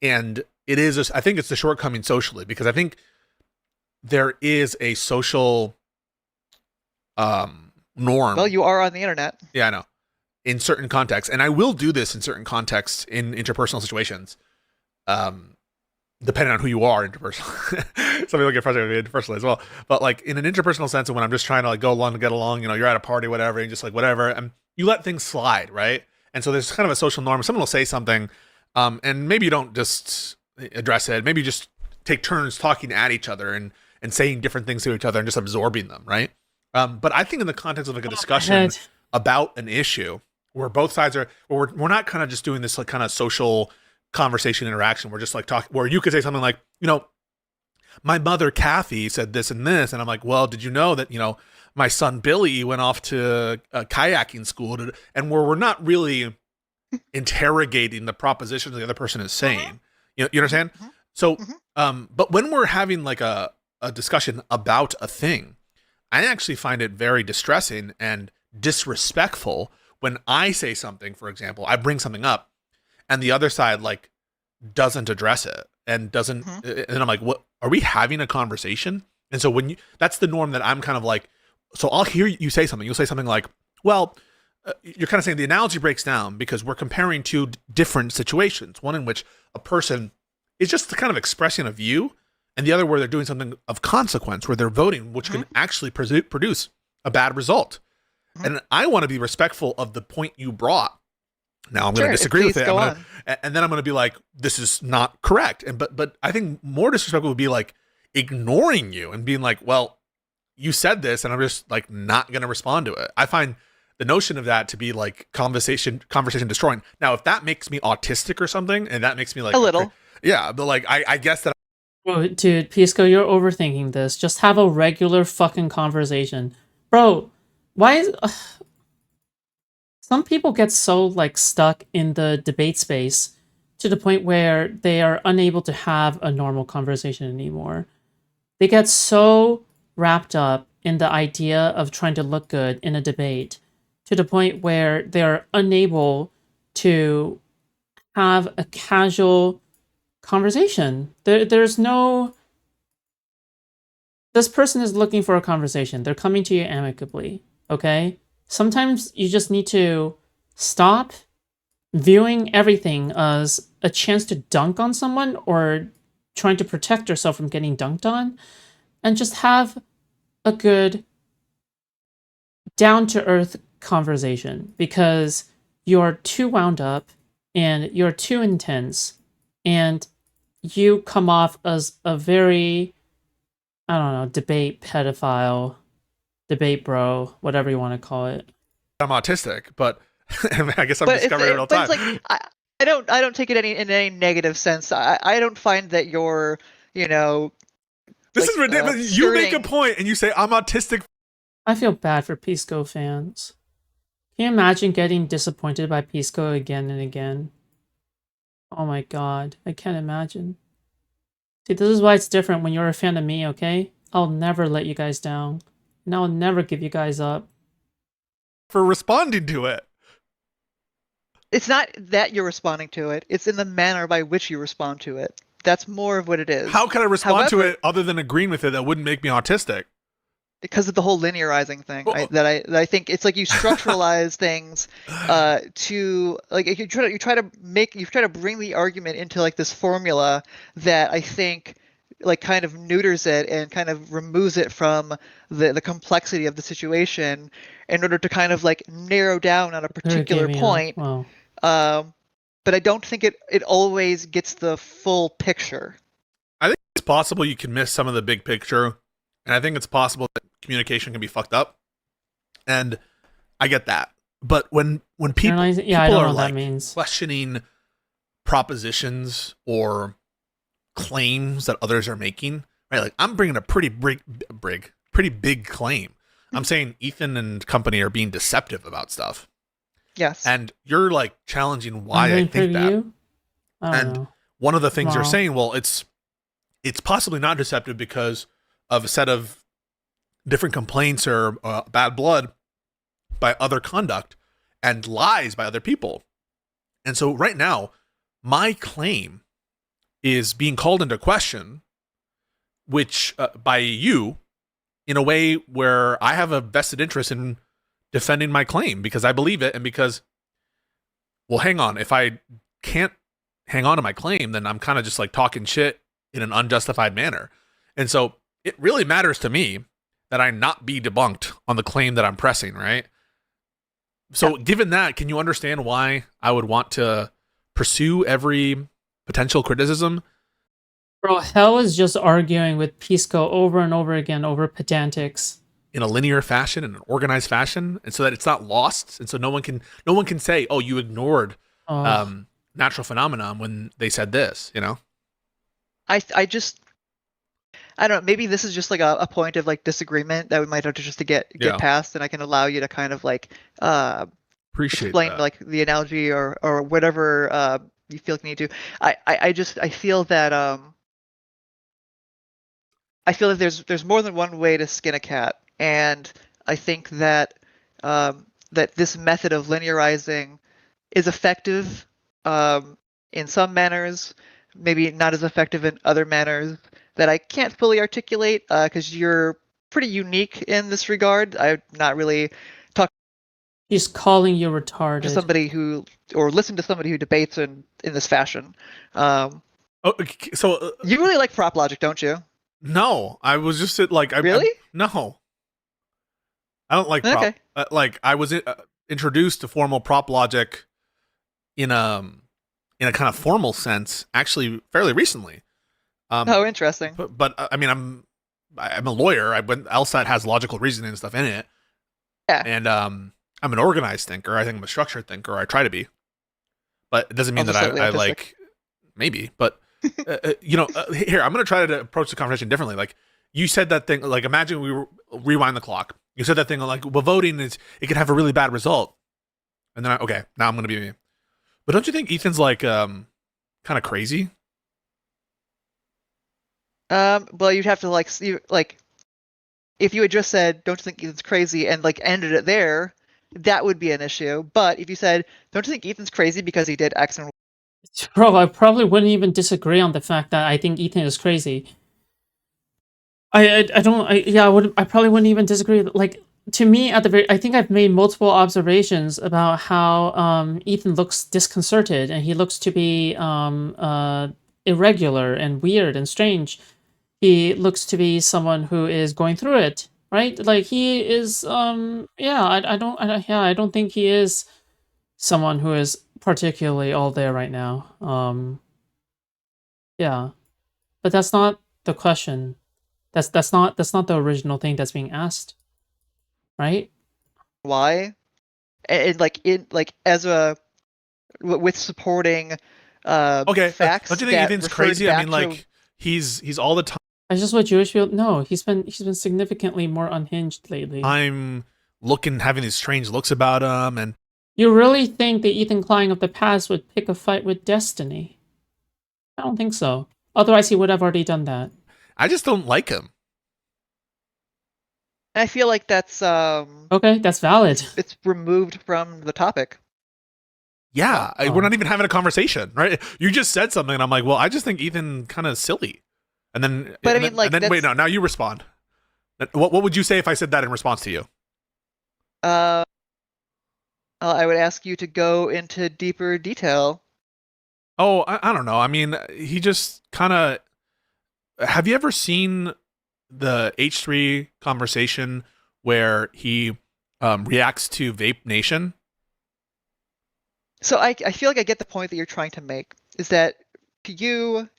And it is, I think it's the shortcoming socially, because I think there is a social norm.
Well, you are on the internet.
Yeah, I know. In certain contexts, and I will do this in certain contexts in interpersonal situations, depending on who you are interpersonal. Some people get frustrated with me interpersonally as well. But like in an interpersonal sense, and when I'm just trying to like go along to get along, you're at a party, whatever, and just like whatever, and you let things slide, right? And so there's kind of a social norm. Someone will say something, and maybe you don't just address it. Maybe you just take turns talking at each other and saying different things to each other and just absorbing them, right? But I think in the context of like a discussion about an issue where both sides are, where we're not kind of just doing this like kind of social conversation interaction. We're just like talking, where you could say something like, my mother Kathy said this and this, and I'm like, well, did you know that my son Billy went off to kayaking school, and where we're not really interrogating the propositions the other person is saying. You understand? So, but when we're having like a discussion about a thing, I actually find it very distressing and disrespectful when I say something, for example, I bring something up and the other side like doesn't address it and doesn't, and I'm like, what, are we having a conversation? And so that's the norm that I'm kind of like, so I'll hear you say something. You'll say something like, well, you're kind of saying the analogy breaks down because we're comparing two different situations. One in which a person is just kind of expressing a view, and the other where they're doing something of consequence, where they're voting, which can actually produce a bad result. And I want to be respectful of the point you brought. Now I'm going to disagree with it, and then I'm going to be like, this is not correct. And but I think more disrespectful would be like ignoring you and being like, well, you said this, and I'm just like not going to respond to it. I find the notion of that to be like conversation destroying. Now, if that makes me autistic or something, and that makes me like
a little,
yeah, but like I guess that.
Bro, dude, Pisco, you're overthinking this. Just have a regular fucking conversation, bro. Why is some people get so like stuck in the debate space to the point where they are unable to have a normal conversation anymore? They get so wrapped up in the idea of trying to look good in a debate to the point where they're unable to have a casual conversation. There's no... This person is looking for a conversation. They're coming to you amicably, okay? Sometimes you just need to stop viewing everything as a chance to dunk on someone or trying to protect yourself from getting dunked on, and just have a good down-to-earth conversation, because you're too wound up and you're too intense and you come off as a very, I don't know, debate pedophile, debate bro, whatever you want to call it.
I'm autistic, but I guess I'm discovering it all the time.
But it's like, I don't take it in any negative sense. I don't find that you're,
This is ridiculous. You make a point and you say I'm autistic.
I feel bad for Pisco fans. Can you imagine getting disappointed by Pisco again and again? Oh my god, I can't imagine. See, this is why it's different when you're a fan of me, okay? I'll never let you guys down. And I'll never give you guys up.
For responding to it.
It's not that you're responding to it. It's in the manner by which you respond to it. That's more of what it is.
How can I respond to it other than agreeing with it that wouldn't make me autistic?
Because of the whole linearizing thing, that I think it's like you structuralize things to like you try to bring the argument into like this formula that I think like kind of neuters it and kind of removes it from the complexity of the situation in order to kind of like narrow down on a particular point.
Wow.
But I don't think it always gets the full picture.
I think it's possible you can miss some of the big picture, and I think it's possible that communication can be fucked up, and I get that. But when people are like questioning propositions or claims that others are making, right? Like I'm bringing a pretty big claim. I'm saying Ethan and company are being deceptive about stuff.
Yes.
And you're like challenging why I think that. And
know.
One of the things you're saying, well, it's possibly not deceptive because of a set of different complaints or bad blood by other conduct and lies by other people. And so right now, my claim is being called into question, which by you, in a way where I have a vested interest in defending my claim because I believe it, and because, well, hang on, if I can't hang on to my claim, then I'm kind of just like talking shit in an unjustified manner. And so it really matters to me that I not be debunked on the claim that I'm pressing, right? So given that, can you understand why I would want to pursue every potential criticism?
Bro, Hell is just arguing with Pisco over and over again over pedantics.
In a linear fashion, in an organized fashion, and so that it's not lost, and so no one can say, "Oh, you ignored natural phenomenon when they said this." You know,
I just I don't know, maybe this is just like a point of like disagreement that we might have to just to get
Yeah.
past, and I can allow you to kind of like
Appreciate
explain
that.
like the analogy or whatever you feel like you need to. I feel that there's more than one way to skin a cat, and I think that that this method of linearizing is effective in some manners, maybe not as effective in other manners that I can't fully articulate because you're pretty unique in this regard. I'm not really
He's calling you
to
retarded.
somebody who or listen to somebody who debates in this fashion.
Oh, okay, so
You really like prop logic, don't you?
no, I was just like,
Really?
no, I don't like prop.
Okay.
Like I was introduced to formal prop logic in a kind of formal sense, actually, fairly recently.
Oh, interesting.
But I mean, I'm a lawyer. LSAT has logical reasoning and stuff in it.
Yeah.
And I'm an organized thinker. I think I'm a structured thinker. I try to be, but it doesn't mean
Also
that
slightly
I
autistic.
like maybe. But here I'm going to try to approach the conversation differently. Like you said that thing. Like imagine we rewind the clock. You said that thing like, well, voting it could have a really bad result. And then okay, now I'm going to be me. But don't you think Ethan's like kind of crazy?
Well, you'd have to like see like if you had just said, "Don't you think Ethan's crazy?" and like ended it there, that would be an issue. But if you said, "Don't you think Ethan's crazy because he did X and Y?"
Bro, I probably wouldn't even disagree on the fact that I think Ethan is crazy. I probably wouldn't even disagree. Like to me, I think I've made multiple observations about how Ethan looks disconcerted and he looks to be irregular and weird and strange. He looks to be someone who is going through it, right? Like he is I don't think he is someone who is particularly all there right now. Yeah. But that's not the question. That's not the original thing that's being asked, right?
And like in like as a with supporting
Okay,
facts.
don't you think
that
Ethan's
referred
crazy? I
back
mean,
to-
like he's all the time.
Is just what Jewish people? No, he's been significantly more unhinged lately.
I'm having these strange looks about him, and
You really think that Ethan Klein of the past would pick a fight with Destiny? I don't think so. Otherwise, he would have already done that.
I just don't like him.
I feel like that's
Okay, that's valid.
it's removed from the topic.
Yeah,
Oh.
we're not even having a conversation, right? You just said something, and I'm like, well, I just think Ethan kind of silly. And then,
But I
and
mean,
then,
like,
and then wait,
that's-
no, now you respond. What would you say if I said that in response to you?
I would ask you to go into deeper detail.
Oh, I don't know. I mean, he just kind of. Have you ever seen the H3 conversation where he reacts to Vape Nation?
So I feel like I get the point that you're trying to make. Is that to you,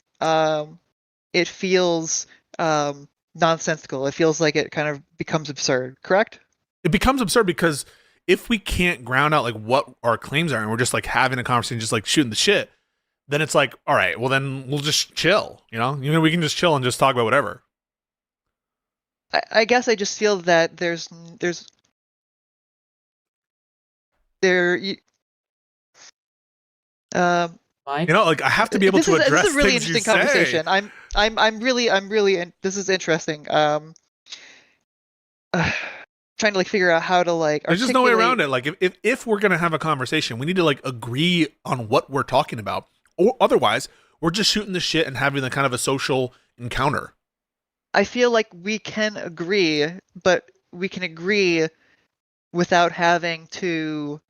it feels nonsensical. It feels like it kind of becomes absurd. Correct?
It becomes absurd because if we can't ground out like what our claims are, and we're just like having a conversation, just like shooting the shit, then it's like, all right, well then we'll just chill. You know, we can just chill and just talk about whatever.
I guess I just feel that
Mike?
You know, like I have to be able to address
this is a really
things you
interesting conversation.
say.
I'm really this is interesting. Trying to like figure out how to like
There's just no way
articulate-
around it. Like if we're gonna have a conversation, we need to like agree on what we're talking about, or otherwise we're just shooting the shit and having the kind of a social encounter.
I feel like we can agree, but we can agree without having to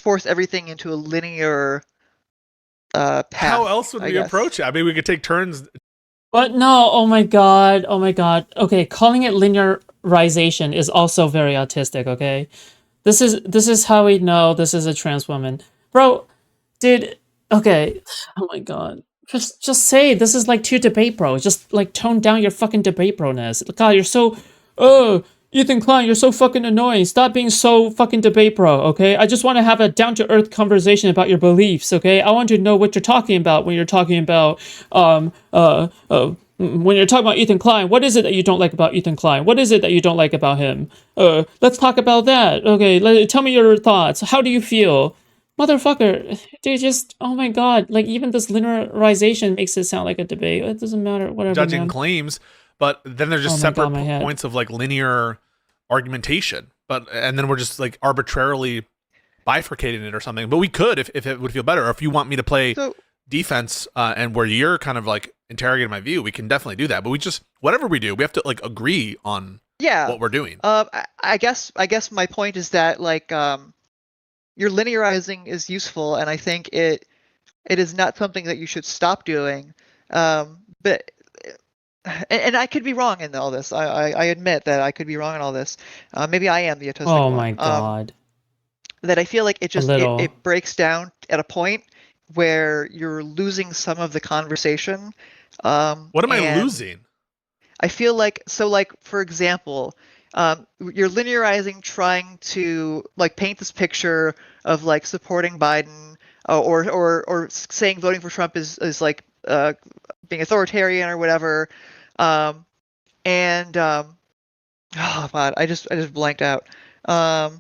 force everything into a linear path.
How else would
I
we
guess.
approach it? I mean, we could take turns.
But no, oh my god. Okay, calling it linearization is also very autistic, okay? This is how we know this is a trans woman. Bro, okay, oh my god. Just say this is like to debate, bro. Just like tone down your fucking debate broness. God, you're so Ethan Klein, you're so fucking annoying. Stop being so fucking debate bro, okay? I just want to have a down-to-earth conversation about your beliefs, okay? I want to know what you're talking about when you're talking about when you're talking about Ethan Klein, what is it that you don't like about Ethan Klein? What is it that you don't like about him? Let's talk about that. Okay, tell me your thoughts. How do you feel? Motherfucker, dude, just, oh my god, like, even this linearization makes it sound like a debate. It doesn't matter, whatever,
Judging
man.
claims, but then there's just
Oh my
separate
God, my head.
points of like linear argumentation. And then we're just like arbitrarily bifurcating it or something. But we could if it would feel better. Or if you want me to play
So
defense and where you're kind of like interrogating my view, we can definitely do that. But we just, whatever we do, we have to like agree on
yeah,
what we're doing.
I guess my point is that like your linearizing is useful, and I think it is not something that you should stop doing. But and I could be wrong in all this. I admit that I could be wrong in all this. Maybe I am the autistic
Oh
one.
my god.
That I feel like it just
little.
it breaks down at a point where you're losing some of the conversation.
What am I
and
losing?
I feel like, so like, for example, you're linearizing, trying to like paint this picture of like supporting Biden, or saying voting for Trump is like being authoritarian or whatever. Oh god, I just blanked out.
I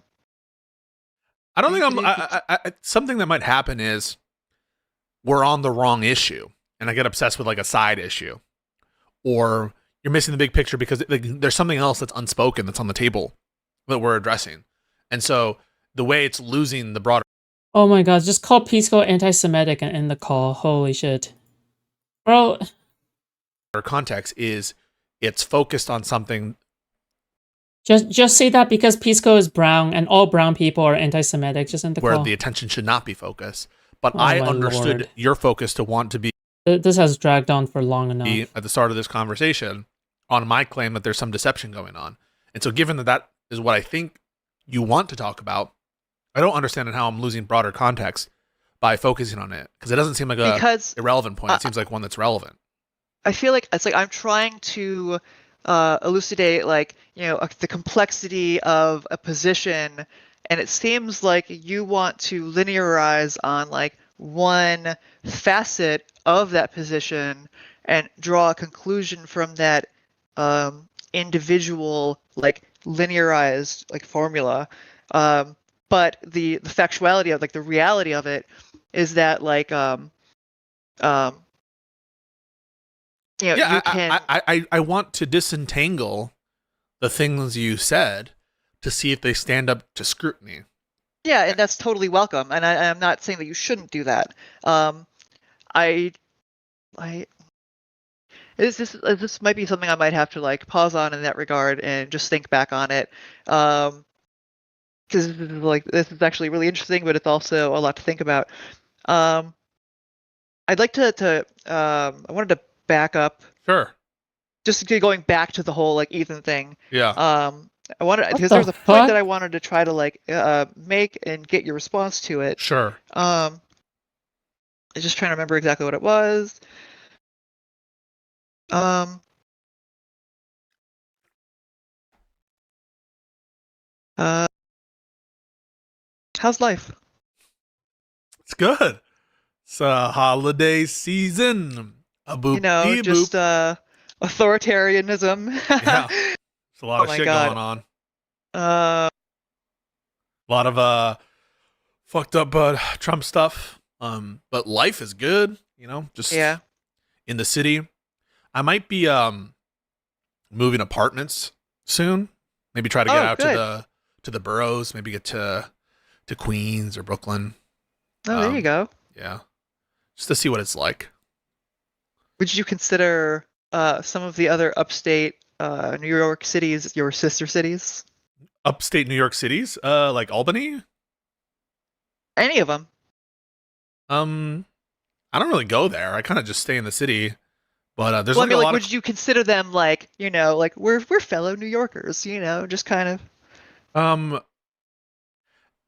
don't think something that might happen is we're on the wrong issue and I get obsessed with like a side issue, or you're missing the big picture because like, there's something else that's unspoken that's on the table that we're addressing. And so the way it's losing the broader
Oh my god, just call Pisco anti-Semitic and end the call. Holy shit. Bro,
context is it's focused on something
just say that because Pisco is brown and all brown people are anti-Semitic. Just end the
where
call.
the attention should not be focused. But
Oh
I
my
understood
Lord.
your focus to want to be
This has dragged on for long enough.
at the start of this conversation on my claim that there's some deception going on. And so given that that is what I think you want to talk about, I don't understand how I'm losing broader context by focusing on it, because it doesn't seem like a
Because
irrelevant point. It seems like one that's relevant.
I feel like it's like I'm trying to elucidate, like, you know, the complexity of a position, and it seems like you want to linearize on like one facet of that position and draw a conclusion from that individual like linearized like formula. But the factuality of like the reality of it is that like you know,
Yeah,
you can.
I want to disentangle the things you said to see if they stand up to scrutiny.
Yeah, and that's totally welcome. And I'm not saying that you shouldn't do that. I this might be something I might have to like pause on in that regard and just think back on it. Because this is actually really interesting, but it's also a lot to think about. I'd like to I wanted to back up,
Sure.
just going back to the whole like Ethan thing.
Yeah.
I wanted,
What
because
the
there was a point
fuck?
that I wanted to try to like make and get your response to it.
Sure.
I'm just trying to remember exactly what it was. How's life?
It's good. It's a holiday season. A boop
You know,
dee
just
boop.
authoritarianism.
Yeah. There's a lot
Oh
of
my
shit
God.
going on.
Uh,
A lot of fucked up Trump stuff. But life is good, you know, just
yeah.
in the city. I might be moving apartments soon. Maybe try to get
Oh,
out
good.
to the boroughs, maybe get to Queens or Brooklyn.
Oh, there you go.
Yeah. Just to see what it's like.
Would you consider some of the other upstate New York cities your sister cities?
Upstate New York cities, like Albany?
Any of them?
I don't really go there. I kind of just stay in the city. But there's
Well, I
like
mean,
a
like,
lot
would
of
you consider them like, you know, like we're fellow New Yorkers, you know, just kind of.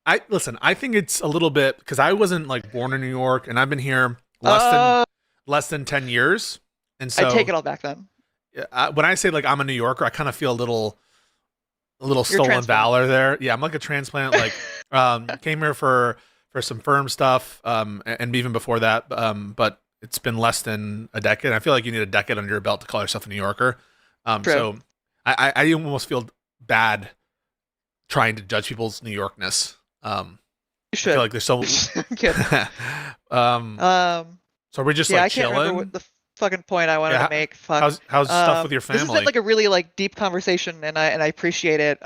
I think it's a little bit because I wasn't like born in New York and I've been here less than 10 years. And so
I take it all back then.
when I say like I'm a New Yorker, I kind of feel a little
You're
stolen
transplant.
valor there. Yeah, I'm like a transplant. Like came here for some firm stuff, and even before that. But it's been less than a decade. I feel like you need a decade under your belt to call yourself a New Yorker.
True.
So I almost feel bad trying to judge people's New Yorkness.
You
I
should.
feel like there's so.
I'm kidding.
So we're just
Yeah,
like
I can't remember
chilling.
what the fucking point I wanted
Yeah,
to make. Fuck.
How's stuff with your
This has
family?
been like a really like deep conversation, and I appreciate it.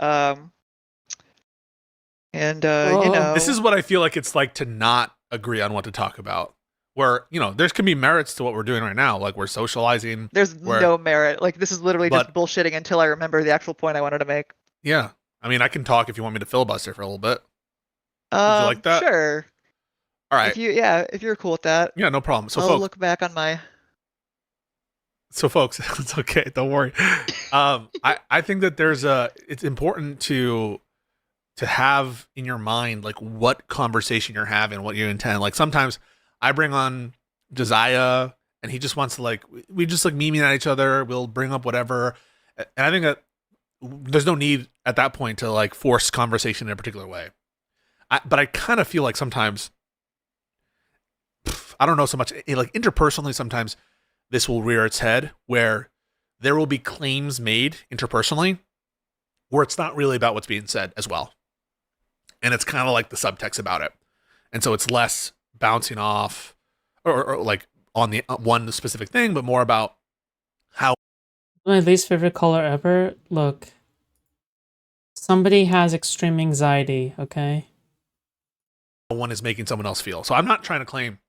This is what I feel like it's like to not agree on what to talk about. Where there can be merits to what we're doing right now. Like we're socializing.
there's
where-
no merit. Like this is literally just bullshitting until I remember the actual point I wanted to make.
Yeah, I mean, I can talk if you want me to filibuster for a little bit. Would you like that?
Sure.
All right.
If you're cool with that,
Yeah, no problem. So
I'll
folks,
look back on my.
it's okay. Don't worry. I think that it's important to have in your mind like what conversation you're having, what you intend. Like sometimes I bring on Josiah and he just wants to we just memeing at each other. We'll bring up whatever, and I think that there's no need at that point to force conversation in a particular way. But I kind of feel like sometimes I don't know so much interpersonally. Sometimes this will rear its head where there will be claims made interpersonally where it's not really about what's being said as well. And it's kind of like the subtext about it. And so it's less bouncing off or on the one specific thing, but more about how
My least favorite color ever. Look, somebody has extreme anxiety, okay?
one is making someone else feel. So I'm not trying to claim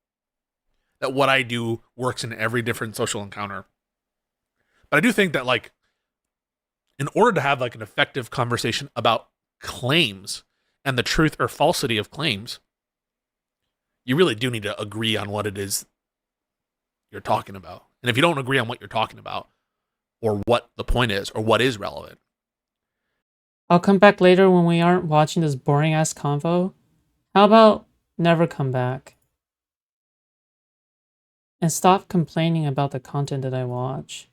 that what I do works in every different social encounter. But I do think that in order to have an effective conversation about claims and the truth or falsity of claims, you really do need to agree on what it is you're talking about. And if you don't agree on what you're talking about or what the point is or what is relevant.
I'll come back later when we aren't watching this boring ass convo. How about never come back? And stop complaining about the content that I watch.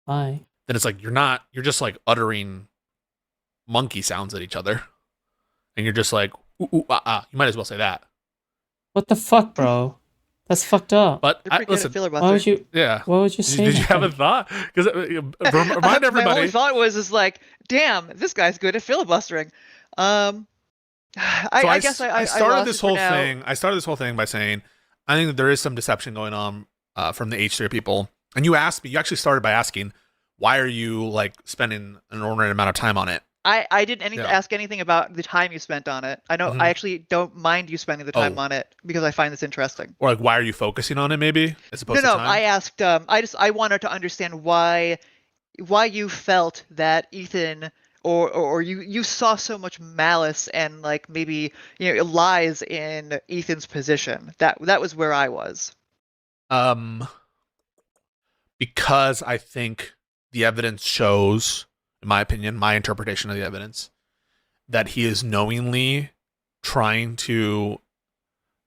Bye.
Then it's you're just uttering monkey sounds at each other. And you're just ooh, ooh, ah, ah. You might as well say that.
What the fuck, bro? That's fucked up.
But
They're pretty good at
listen,
filibustering.
Why would you?
yeah.
Why would you say
Did you
that?
have a thought? Because remind
My
everybody.
only thought was damn, this guy's good at filibustering. I guess I
started
lost
this
it for
whole
now.
thing. I started this whole thing by saying I think that there is some deception going on from the H3 people. And you asked me. You actually started by asking, why are you spending an inordinate amount of time on it?
I didn't
Yeah.
ask anything about the time you spent on it. I know
Mhm.
I actually don't mind you spending the time
Oh.
on it because I find this interesting.
Or why are you focusing on it? Maybe as opposed
No,
to time.
I asked. I wanted to understand why you felt that Ethan or you saw so much malice and maybe lies in Ethan's position. That was where I was.
Because I think the evidence shows, in my opinion, my interpretation of the evidence, that he is knowingly trying to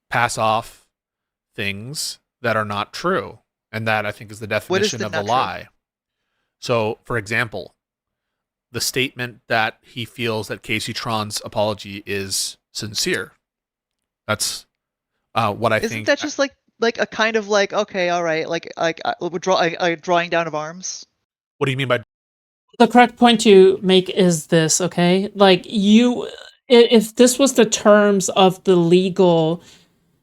pass off things that are not true. And that I think is the definition
the
of a
not true?
lie. So, for example, the statement that he feels that Casey Tron's apology is sincere. That's what I
Isn't
think.
that just like a kind of okay, all right, drawing down of arms?
What do you mean by
The correct point to make is this, okay? If this was the terms of the legal,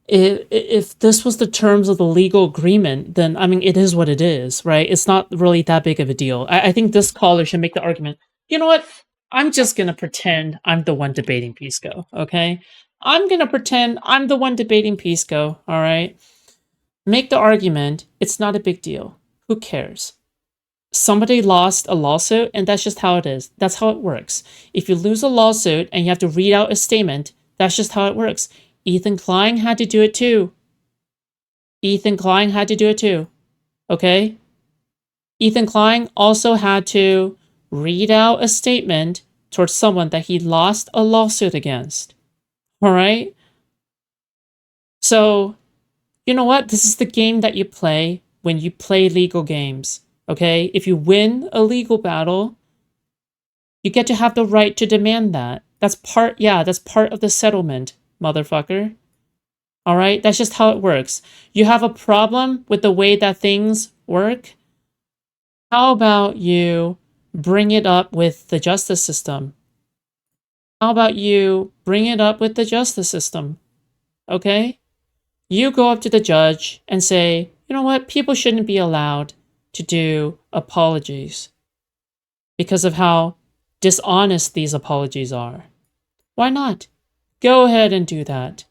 if this was the terms of the legal agreement, then I mean, it is what it is, right? It's not really that big of a deal. I think this caller should make the argument. You know what? I'm just gonna pretend I'm the one debating Pisco, okay? I'm gonna pretend I'm the one debating Pisco, all right? Make the argument. It's not a big deal. Who cares? Somebody lost a lawsuit, and that's just how it is. That's how it works. If you lose a lawsuit and you have to read out a statement, that's just how it works. Ethan Klein had to do it too. Ethan Klein had to do it too. Okay? Ethan Klein also had to read out a statement towards someone that he lost a lawsuit against. Alright? So, you know what? This is the game that you play when you play legal games. Okay? If you win a legal battle, you get to have the right to demand that. That's part of the settlement, motherfucker. All right? That's just how it works. You have a problem with the way that things work? How about you bring it up with the justice system? How about you bring it up with the justice system? Okay? You go up to the judge and say, you know what? People shouldn't be allowed to do apologies because of how dishonest these apologies are. Why not? Go ahead and do that.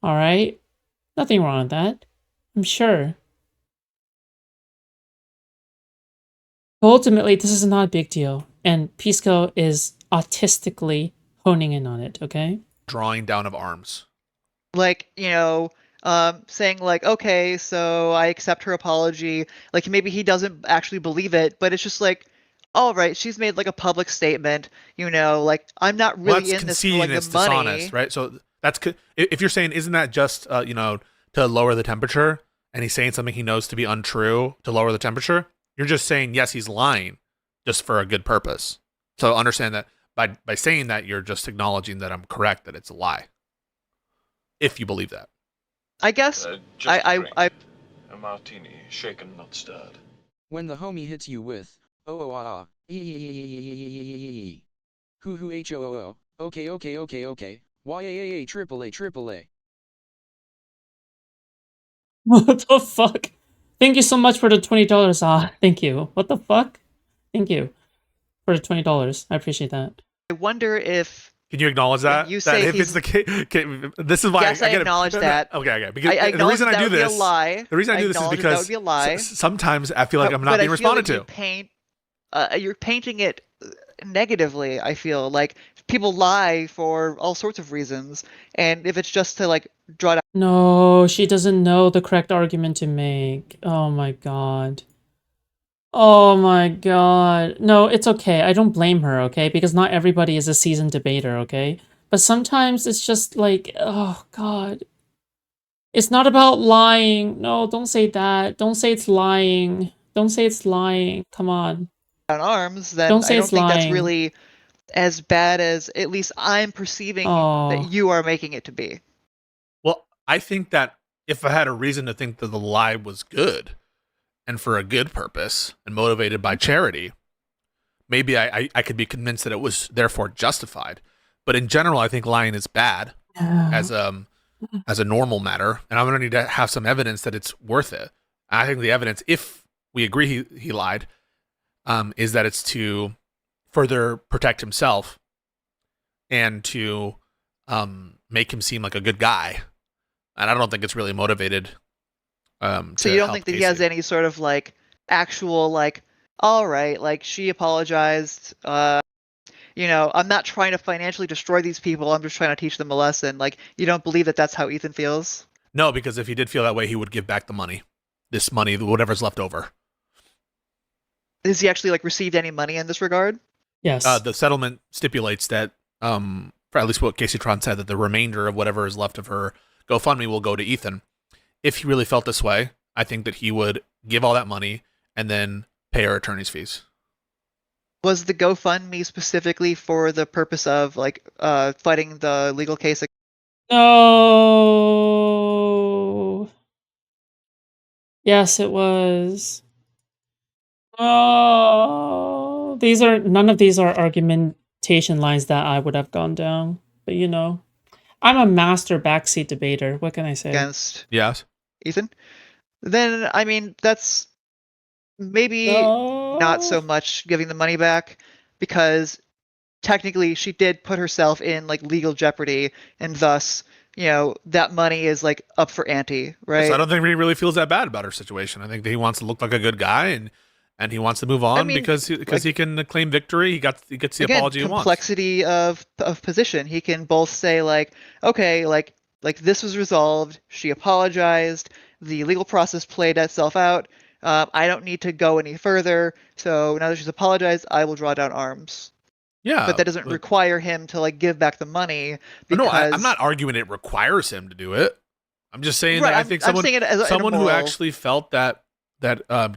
All right? Nothing wrong with that. I'm sure. Ultimately, this is not a big deal, and Pisco is autistically honing in on it, okay?
Drawing down of arms.
Like, saying like, okay, so I accept her apology. Like maybe he doesn't actually believe it, but it's just like, all right, she's made like a public statement. Like I'm not
Well,
really
that's
in this for
conceding
like
it's
the money.
dishonest, right? So that's if you're saying, isn't that just to lower the temperature, and he's saying something he knows to be untrue to lower the temperature? You're just saying yes, he's lying, just for a good purpose. So understand that by saying that, you're just acknowledging that I'm correct, that it's a lie. If you believe that.
I guess
Just
I-
a drink.
I-
A martini, shaken, not stirred.
When the homie hits you with, oh ah, hoo hoo hoo, okay, YAAA triple A.
What the fuck? Thank you so much for the $20. Thank you. What the fuck? Thank you for the $20. I appreciate that.
I wonder if
Can you acknowledge
When
that?
you
That
say
if it's the case, this is why
Yes, I
get it.
acknowledge that.
Okay. Because
I
the reason
acknowledge
I do
that would be a
this,
lie.
the reason I do this is
acknowledge that
because
would be a lie.
sometimes I feel like I'm not
But
being
I feel
responded
like
to.
you're painting it negatively. I feel like people lie for all sorts of reasons, and if it's just to like draw down
No, she doesn't know the correct argument to make. Oh my god. Oh my god. No, it's okay. I don't blame her, okay? Because not everybody is a seasoned debater, okay? But sometimes it's just like, oh god. It's not about lying. No, don't say that. Don't say it's lying. Don't say it's lying. Come on.
arms, then
Don't
I
say
don't
it's
think that's
lying.
really as bad as at least I'm perceiving that
Oh.
you are making it to be.
Well, I think that if I had a reason to think that the lie was good and for a good purpose and motivated by charity, maybe I could be convinced that it was therefore justified. But in general, I think lying is bad as a normal matter, and I'm going to need to have some evidence that it's worth it. I think the evidence, if we agree he lied, is that it's to further protect himself and to make him seem like a good guy. And I don't think it's really motivated.
So you don't think that he has any sort of like actual like, all right, like she apologized. I'm not trying to financially destroy these people. I'm just trying to teach them a lesson. Like you don't believe that that's how Ethan feels?
No, because if he did feel that way, he would give back the money. This money, whatever's left over.
Has he actually like received any money in this regard?
Yes.
The settlement stipulates that, for at least what Casey Tron said, that the remainder of whatever is left of her GoFundMe will go to Ethan. If he really felt this way, I think that he would give all that money and then pay her attorney's fees.
Was the GoFundMe specifically for the purpose of like fighting the legal case?
No. Yes, it was. Oh, none of these are argumentation lines that I would have gone down. But I'm a master backseat debater. What can I say?
Against
Yes.
Ethan? Then I mean that's maybe not so much giving the money back, because technically she did put herself in like legal jeopardy, and thus that money is like up for ante, right?
So I don't think he really feels that bad about her situation. I think that he wants to look like a good guy and he wants to move on because he can claim victory. He gets the apology he wants.
Complexity of position. He can both say like, okay, like this was resolved. She apologized. The legal process played itself out. I don't need to go any further. So now that she's apologized, I will draw down arms.
Yeah,
but that doesn't require him to like give back the money. Because...
No, I'm not arguing it requires him to do it. I'm just saying
right,
that I think someone
someone
who actually felt that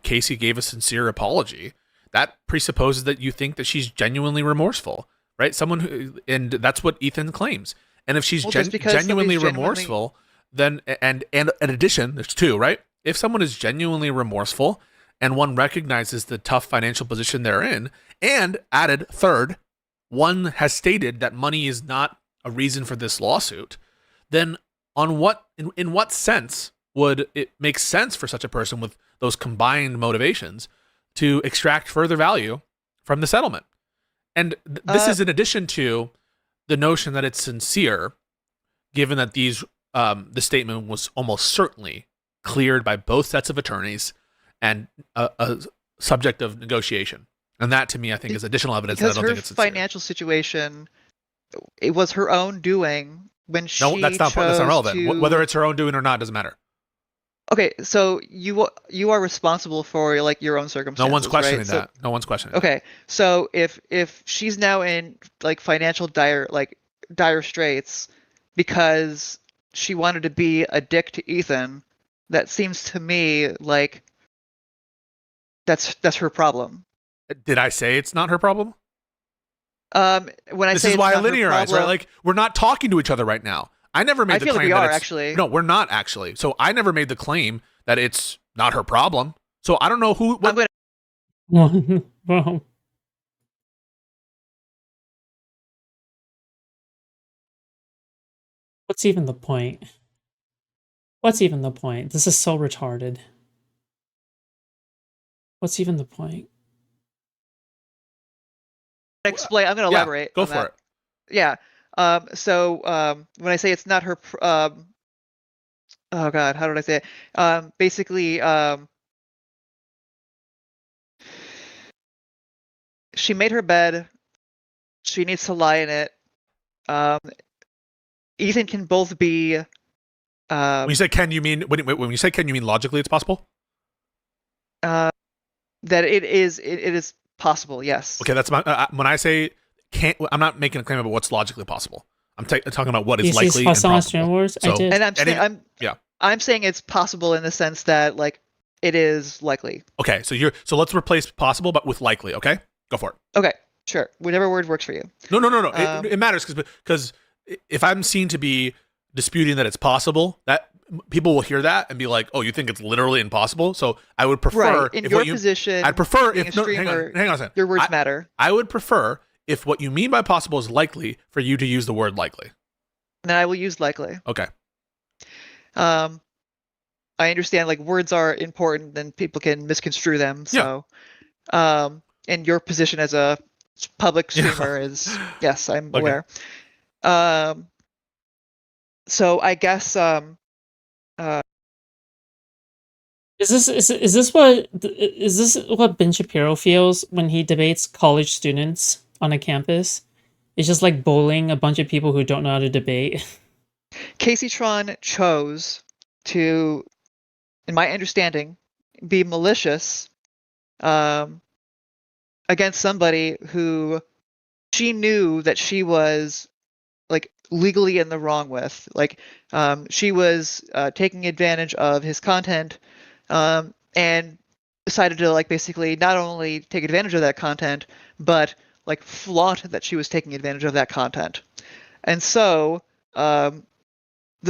Casey gave a sincere apology, that presupposes that you think that she's genuinely remorseful, right? Someone who, and that's what Ethan claims. And if she's genuinely remorseful, then and in addition, there's two, right? If someone is genuinely remorseful and one recognizes the tough financial position they're in, and added third, one has stated that money is not a reason for this lawsuit, then in what sense would it make sense for such a person with those combined motivations to extract further value from the settlement? And this is in addition to the notion that it's sincere, given that the statement was almost certainly cleared by both sets of attorneys and a subject of negotiation. And that, to me, I think is additional evidence that I
Because
don't
her
think it's sincere.
financial situation, it was her own doing when she
No, that's not
chose
relevant.
to...
Whether it's her own doing or not doesn't matter.
Okay, so you are responsible for like your own circumstances.
No one's questioning
right?
that. No one's questioning that.
Okay, so if she's now in like financial dire straits because she wanted to be a dick to Ethan, that seems to me like that's her problem.
Did I say it's not her problem?
When I
This
say
is
it's
why I
not her
linearized, right?
problem-
Like, we're not talking to each other right now. I never made
I
the
feel like
claim
we
that
are
it's...
actually.
No, we're not actually. So I never made the claim that it's not her problem. So I don't know who...
I'm gonna
Well, what's even the point? What's even the point? This is so retarded. What's even the point?
explain. I'm gonna
Yeah,
elaborate.
go
on
for
that.
it.
Yeah. When I say it's not her, oh God, how did I say it? Basically, she made her bed. She needs to lie in it. Ethan can both be.
When you say can, you mean... When you say can, you mean logically it's possible?
That it is possible. Yes.
Okay, that's my... when I say can't... I'm not making a claim about what's logically possible. I'm talking about what is
This is
likely and
Hostile Stream
probable.
Wars. I
So-
did.
And
Yeah.
I'm saying it's possible in the sense that like it is likely.
Okay, so let's replace possible but with likely, okay? Go for it.
Okay, sure. Whatever word works for you.
No. It
Um,
matters because if I'm seen to be disputing that it's possible, that people will hear that and be like, "Oh, you think it's literally impossible?" So I would prefer
Right. In
if
your
what you,
position,
I'd prefer
being
if
a
no, hang
streamer,
on a second.
your words
I,
matter.
I would prefer if what you mean by possible is likely for you to use the word likely.
Then I will use likely.
Okay.
I understand like words are important and people can misconstrue them. So, and your position as a public
Yeah.
streamer is yes, I'm
Okay.
aware. So I guess
Is this what Ben Shapiro feels when he debates college students on a campus? It's just like bullying a bunch of people who don't know how to debate.
Casey Tron chose to, in my understanding, be malicious against somebody who she knew that she was like legally in the wrong with. Like she was taking advantage of his content and decided to like basically not only take advantage of that content, but like flaunt that she was taking advantage of that content. And so the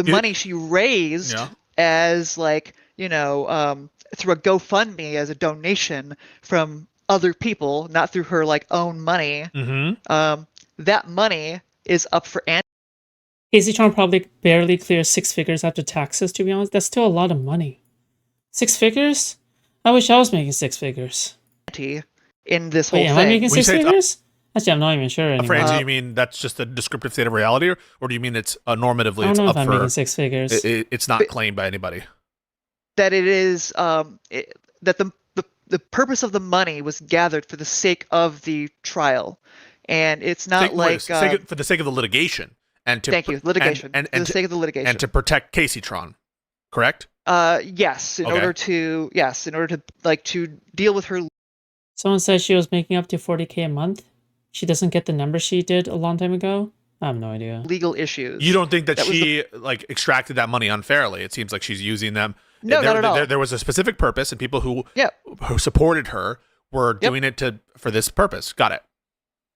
money she raised as like, through a GoFundMe as a donation from other people, not through her like own money, that money is up for
Casey Tron probably barely clears 6 figures after taxes, to be honest. That's still a lot of money. 6 figures? I wish I was making 6 figures.
ante in this whole
Wait, am
thing.
I making
When you
6
say it's
figures? Actually, I'm not even sure anymore.
For Angie, you mean that's just a descriptive state of reality, or do you mean it's normatively
I
it's
don't know
up
if I'm
for...
making 6 figures.
It's not claimed by anybody.
That it is that the purpose of the money was gathered for the sake of the trial, and it's not
For the sake of the litigation. And to
thank you, litigation.
And
for the sake of the litigation.
And to protect Casey Tron, correct?
Yes, in
Okay.
order to like to deal with her
Someone said she was making up to 40K a month. She doesn't get the number she did a long time ago. I have no idea.
legal issues.
You don't think that,
That was
she like extracted that money unfairly? It seems like she's using them.
No, not at all.
There was a specific purpose, and people who
Yep.
who supported her were doing it for this purpose. Got it.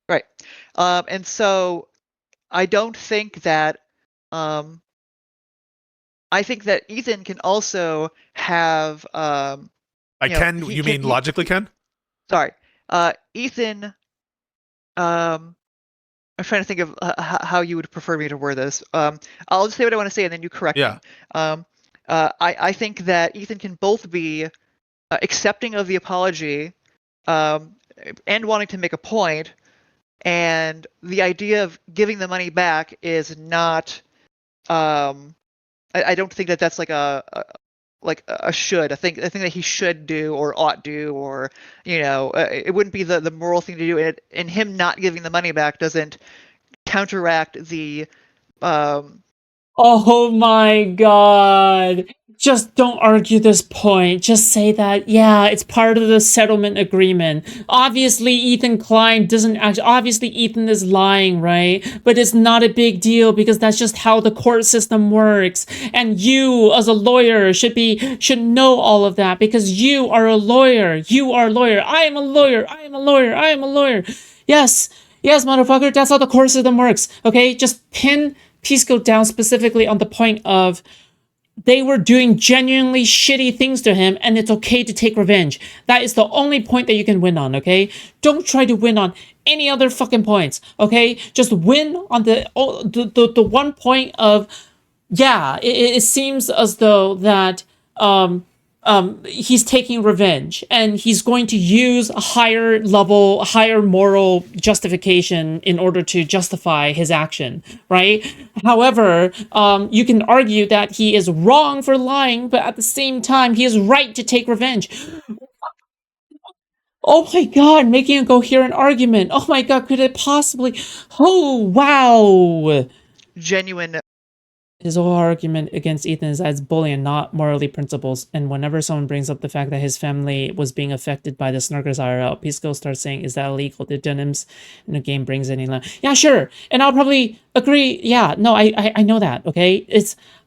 Right. And so I don't think that I think that Ethan can also have
You mean logically can?
Sorry. Ethan, I'm trying to think of how you would prefer me to word this. I'll just say what I want to say and then you correct
Yeah.
me. I think that Ethan can both be accepting of the apology and wanting to make a point, and the idea of giving the money back is not. I don't think that that's like a should. I think that he should do or ought do, or it wouldn't be the moral thing to do. And him not giving the money back doesn't counteract the
Oh my god. Just don't argue this point. Just say that, yeah, it's part of the settlement agreement. Obviously, Ethan Klein doesn't actually. Obviously, Ethan is lying, right? But it's not a big deal because that's just how the court system works. And you, as a lawyer, should know all of that because you are a lawyer. You are a lawyer. I am a lawyer. I am a lawyer. I am a lawyer. Yes, motherfucker, that's how the court system works. Okay? Just pin Pisco down specifically on the point of they were doing genuinely shitty things to him and it's okay to take revenge. That is the only point that you can win on, okay? Don't try to win on any other fucking points, okay? Just win on the one point of, yeah, it seems as though that he's taking revenge and he's going to use a higher level, higher moral justification in order to justify his action, right? However, you can argue that he is wrong for lying, but at the same time, he is right to take revenge. Oh my god, making a coherent argument. Oh my god, could it possibly... Oh, wow.
genuine.
His whole argument against Ethan is that it's bullying, not morally principles. And whenever someone brings up the fact that his family was being affected by the Snurkers IRL, Pisco starts saying, is that illegal? The denims in the game brings any line. Yeah, sure. And I'll probably agree. Yeah, no, I know that, okay?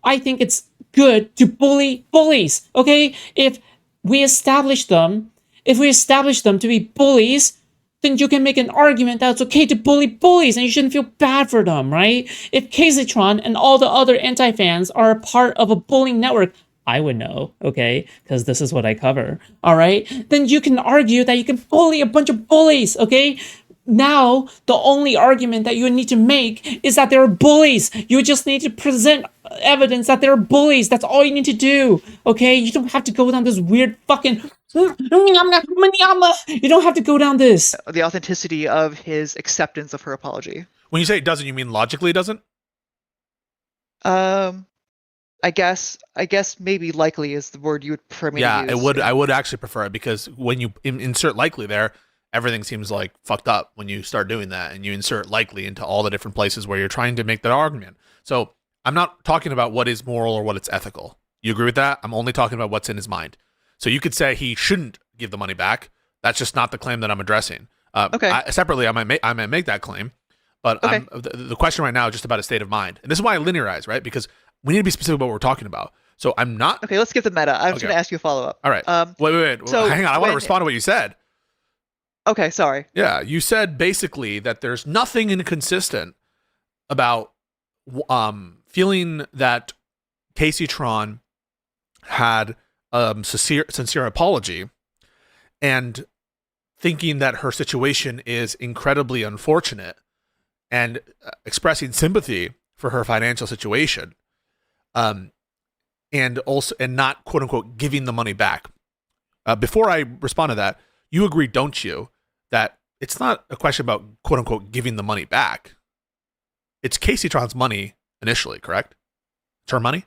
I think it's good to bully bullies, okay? If we establish them to be bullies, then you can make an argument that it's okay to bully bullies and you shouldn't feel bad for them, right? If Kazitron and all the other anti-fans are a part of a bullying network, I would know, okay? Because this is what I cover, all right? Then you can argue that you can bully a bunch of bullies, okay? Now, the only argument that you need to make is that they're bullies. You just need to present evidence that they're bullies. That's all you need to do, okay? You don't have to go down this weird fucking... You don't have to go down this.
The authenticity of his acceptance of her apology.
When you say it doesn't, you mean logically it doesn't?
I guess maybe likely is the word you would prefer me to use.
Yeah, I would actually prefer it because when you insert likely there, everything seems like fucked up when you start doing that and you insert likely into all the different places where you're trying to make that argument. So I'm not talking about what is moral or what is ethical. You agree with that? I'm only talking about what's in his mind. So you could say he shouldn't give the money back. That's just not the claim that I'm addressing.
Okay.
Separately, I might make that claim, but
Okay.
The question right now is just about a state of mind, and this is why I linearize, right? Because we need to be specific about what we're talking about. So I'm not.
Okay, let's skip the meta. I'm just
Okay.
going to ask you a follow up.
All right. Wait.
So
hang on. I want to
when-
respond to what you said.
Okay, sorry.
Yeah, you said basically that there's nothing inconsistent about feeling that Casey Tron had sincere apology and thinking that her situation is incredibly unfortunate and expressing sympathy for her financial situation, and not quote unquote giving the money back. Before I respond to that, you agree, don't you, that it's not a question about quote unquote giving the money back? It's Casey Tron's money initially, correct? It's her money?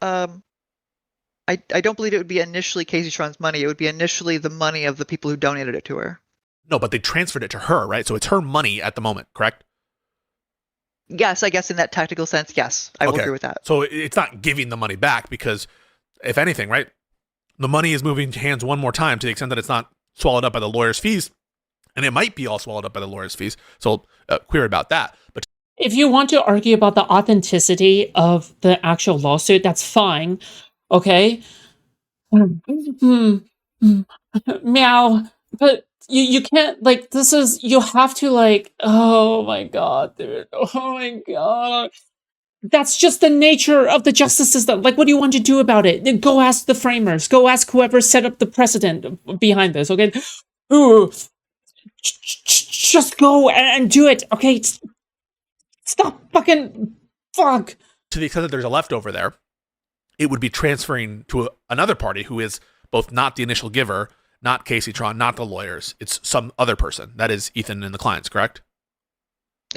I don't believe it would be initially Casey Tron's money. It would be initially the money of the people who donated it to her.
No, but they transferred it to her, right? So it's her money at the moment, correct?
Yes, I guess in that tactical sense, yes. I will
Okay.
agree with that.
So it's not giving the money back because, if anything, right, the money is moving hands one more time to the extent that it's not swallowed up by the lawyer's fees, and it might be all swallowed up by the lawyer's fees. So queer about that. But
If you want to argue about the authenticity of the actual lawsuit, that's fine. Okay? Meow. But you can't, like, this is, you have to, like, oh my god, dude. Oh my god. That's just the nature of the justice system. Like, what do you want to do about it? Then go ask the framers. Go ask whoever set up the precedent behind this, okay? Ooh, just go and do it, okay? Stop fucking... Fuck.
To the extent that there's a leftover there, it would be transferring to another party who is both not the initial giver, not Casey Tron, not the lawyers. It's some other person. That is Ethan and the clients, correct?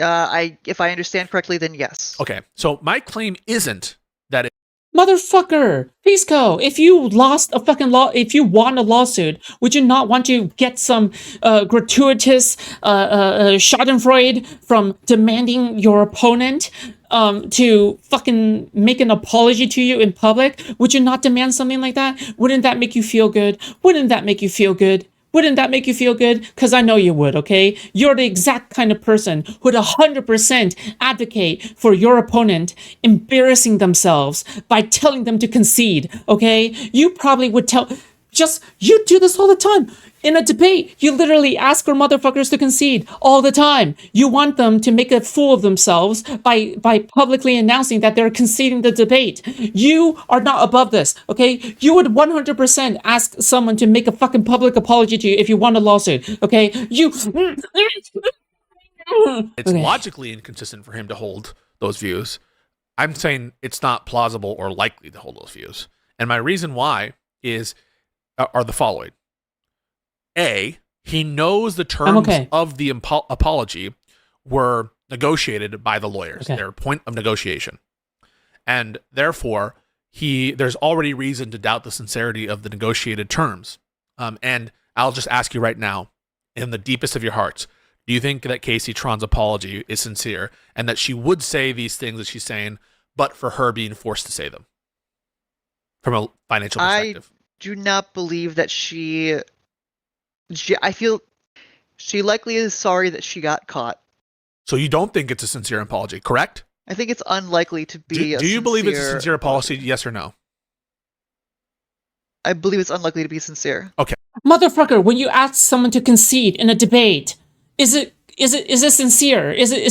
If I understand correctly, then yes.
Okay. So my claim isn't that it,
Motherfucker, Pisco, if you lost a fucking if you won a lawsuit, would you not want to get some gratuitous schadenfreude from demanding your opponent to fucking make an apology to you in public? Would you not demand something like that? Wouldn't that make you feel good? Wouldn't that make you feel good? Wouldn't that make you feel good? Because I know you would, okay? You're the exact kind of person who would 100% advocate for your opponent embarrassing themselves by telling them to concede, okay? You probably would you do this all the time. In a debate, you literally ask for motherfuckers to concede all the time. You want them to make a fool of themselves by publicly announcing that they're conceding the debate. You are not above this, okay? You would 100% ask someone to make a fucking public apology to you if you won a lawsuit, okay?
it's
Okay.
logically inconsistent for him to hold those views. I'm saying it's not plausible or likely to hold those views. And my reason why are the following. A, he knows the terms of the apology were negotiated by the lawyers, their point of negotiation. And therefore, there's already reason to doubt the sincerity of the negotiated terms. And I'll just ask you right now, in the deepest of your hearts, do you think that Casey Tron's apology is sincere and that she would say these things that she's saying, but for her being forced to say them from a financial perspective?
I do not believe that I feel she likely is sorry that she got caught.
So you don't think it's a sincere apology, correct?
I think it's unlikely to be
Do you believe it's a sincere apology, yes or no?
I believe it's unlikely to be sincere.
Okay.
Motherfucker, when you ask someone to concede in a debate, is it sincere? Is it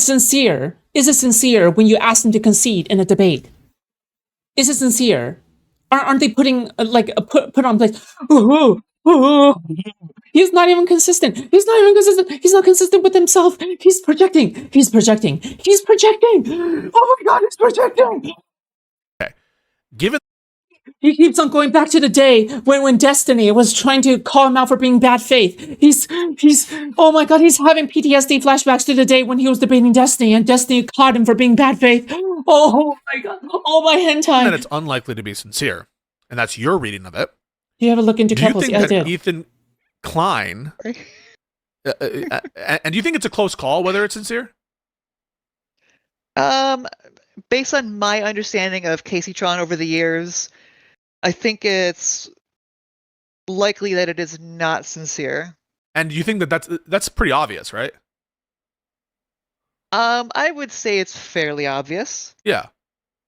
sincere? Is it sincere when you ask them to concede in a debate? Is it sincere? Aren't they putting put on place? He's not even consistent. He's not consistent with himself. He's projecting. Oh my god, he's projecting.
Okay. Given
He keeps on going back to the day when Destiny was trying to call him out for being bad faith. He's oh my god, he's having PTSD flashbacks to the day when he was debating Destiny and Destiny caught him for being bad faith. Oh my god, oh my hentai.
that it's unlikely to be sincere, and that's your reading of it.
Do you ever look into
Do you
couples?
think
Yeah, I
that
do.
Ethan Klein, and do you think it's a close call whether it's sincere?
Based on my understanding of Casey Tron over the years, I think it's likely that it is not sincere.
And you think that that's pretty obvious, right?
I would say it's fairly obvious.
Yeah.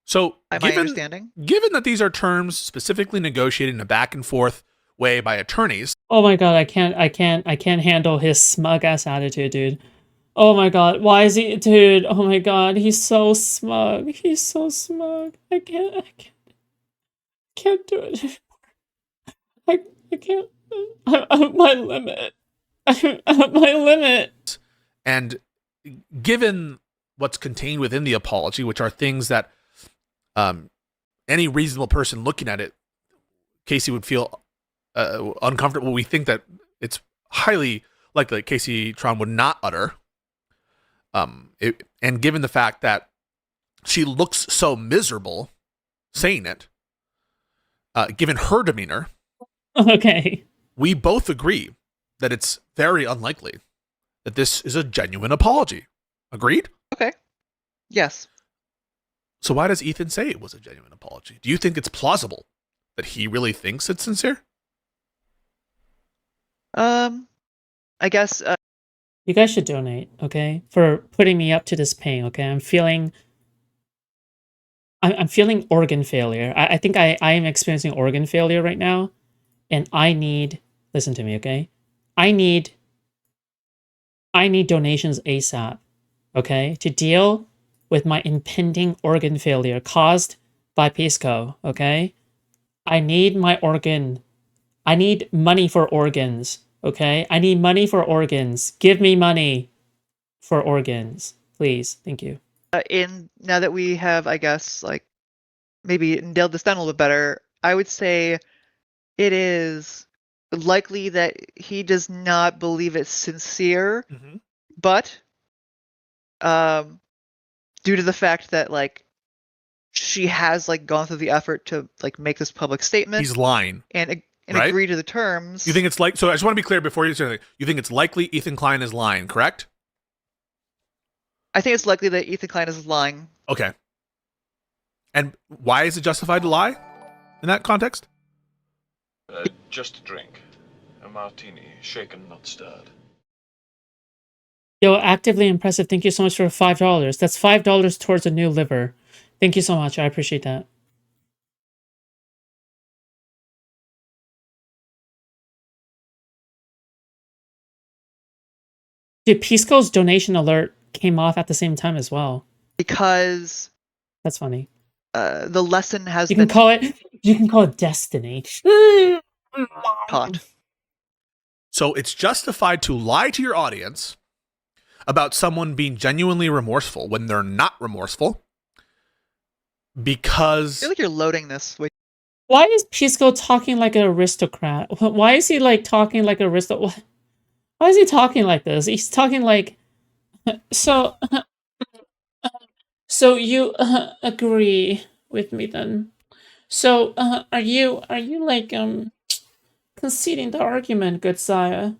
So
By my understanding.
given that these are terms specifically negotiated in a back and forth way by attorneys,
Oh my god, I can't handle his smug ass attitude, dude. Oh my god, why is he, dude? Oh my god, he's so smug. He's so smug. I can't do it. I can't. I'm at my limit. I'm at my limit.
and given what's contained within the apology, which are things that any reasonable person looking at it, Casey would feel uncomfortable. We think that it's highly likely that Casey Tron would not utter. And given the fact that she looks so miserable saying it, given her demeanor,
Okay.
we both agree that it's very unlikely that this is a genuine apology. Agreed?
Okay. Yes.
So why does Ethan say it was a genuine apology? Do you think it's plausible that he really thinks it's sincere?
I guess
You guys should donate, okay? For putting me up to this pain, okay? I'm feeling organ failure. I think I am experiencing organ failure right now. And listen to me, okay? I need donations ASAP, okay? To deal with my impending organ failure caused by Pisco, okay? I need my organ. I need money for organs, okay? I need money for organs. Give me money for organs, please. Thank you.
In now that we have, I guess, like maybe nailed this down a little bit better, I would say it is likely that he does not believe it's sincere,
Mhm.
but due to the fact that like she has like gone through the effort to like make this public statement
He's lying.
and
right?
agree to the terms.
You think it's like, so I just want to be clear before you say anything. You think it's likely Ethan Klein is lying, correct?
I think it's likely that Ethan Klein is lying.
Okay. And why is it justified to lie in that context?
Just a drink. A martini, shaken, not stirred.
Yo, actively impressive. Thank you so much for $5. That's $5 towards a new liver. Thank you so much. I appreciate that. Dude, Pisco's donation alert came off at the same time as well.
Because
That's funny.
the lesson has
You
been
can call it destiny.
taught.
So it's justified to lie to your audience about someone being genuinely remorseful when they're not remorseful
I
because
feel like you're loading this. Wait,
Why is Pisco talking like an aristocrat? Why is he like talking like an aristocrat? Why is he talking like this? He's talking like so. So you agree with me then? So are you like conceding the argument, good sire?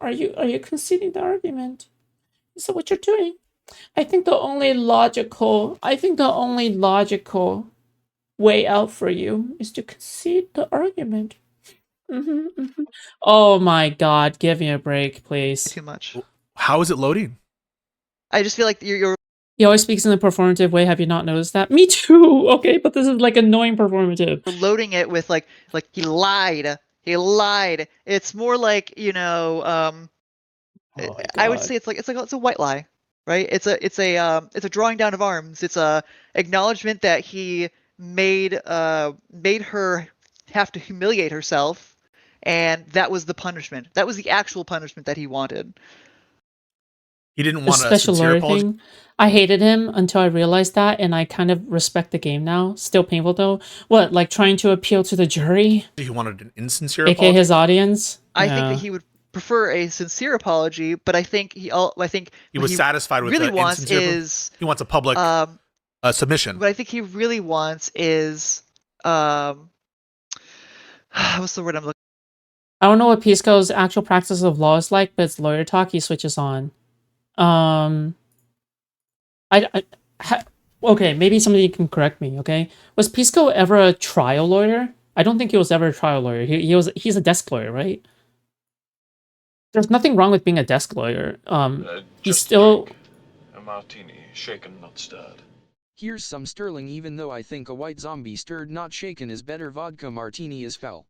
Are you conceding the argument? Is that what you're doing? I think the only logical way out for you is to concede the argument. Oh my god, give me a break, please.
too much.
how is it loading?
I just feel like you're
He always speaks in a performative way. Have you not noticed that? Me too. Okay, but this is like annoying performative.
loading it with like he lied. He lied. It's more like, you know,
Oh my
I would
God.
say it's a white lie, right? It's a drawing down of arms. It's a acknowledgement that he made her have to humiliate herself, and that was the punishment. That was the actual punishment that he wanted.
He didn't
The
want a
special
sincere
lawyer
apology.
thing. I hated him until I realized that, and I kind of respect the game now. Still painful though. What, like trying to appeal to the jury,
He wanted an insincere
aka
apology.
his audience?
I think
Yeah.
that he would prefer a sincere apology, but I think
He
what
was satisfied with
really
the
wants
insincere.
is
He wants a public submission.
what I think he really wants is what's the word I'm looking
I don't know what Pisco's actual practice of law is like, but it's lawyer talk. He switches on. Okay, maybe somebody can correct me. Okay, was Pisco ever a trial lawyer? I don't think he was ever a trial lawyer. He's a desk lawyer, right? There's nothing wrong with being a desk lawyer. He's
Just
still.
a drink. A martini, shaken, not stirred.
Here's some sterling, even though I think a white zombie stirred not shaken is better. Vodka martini is foul.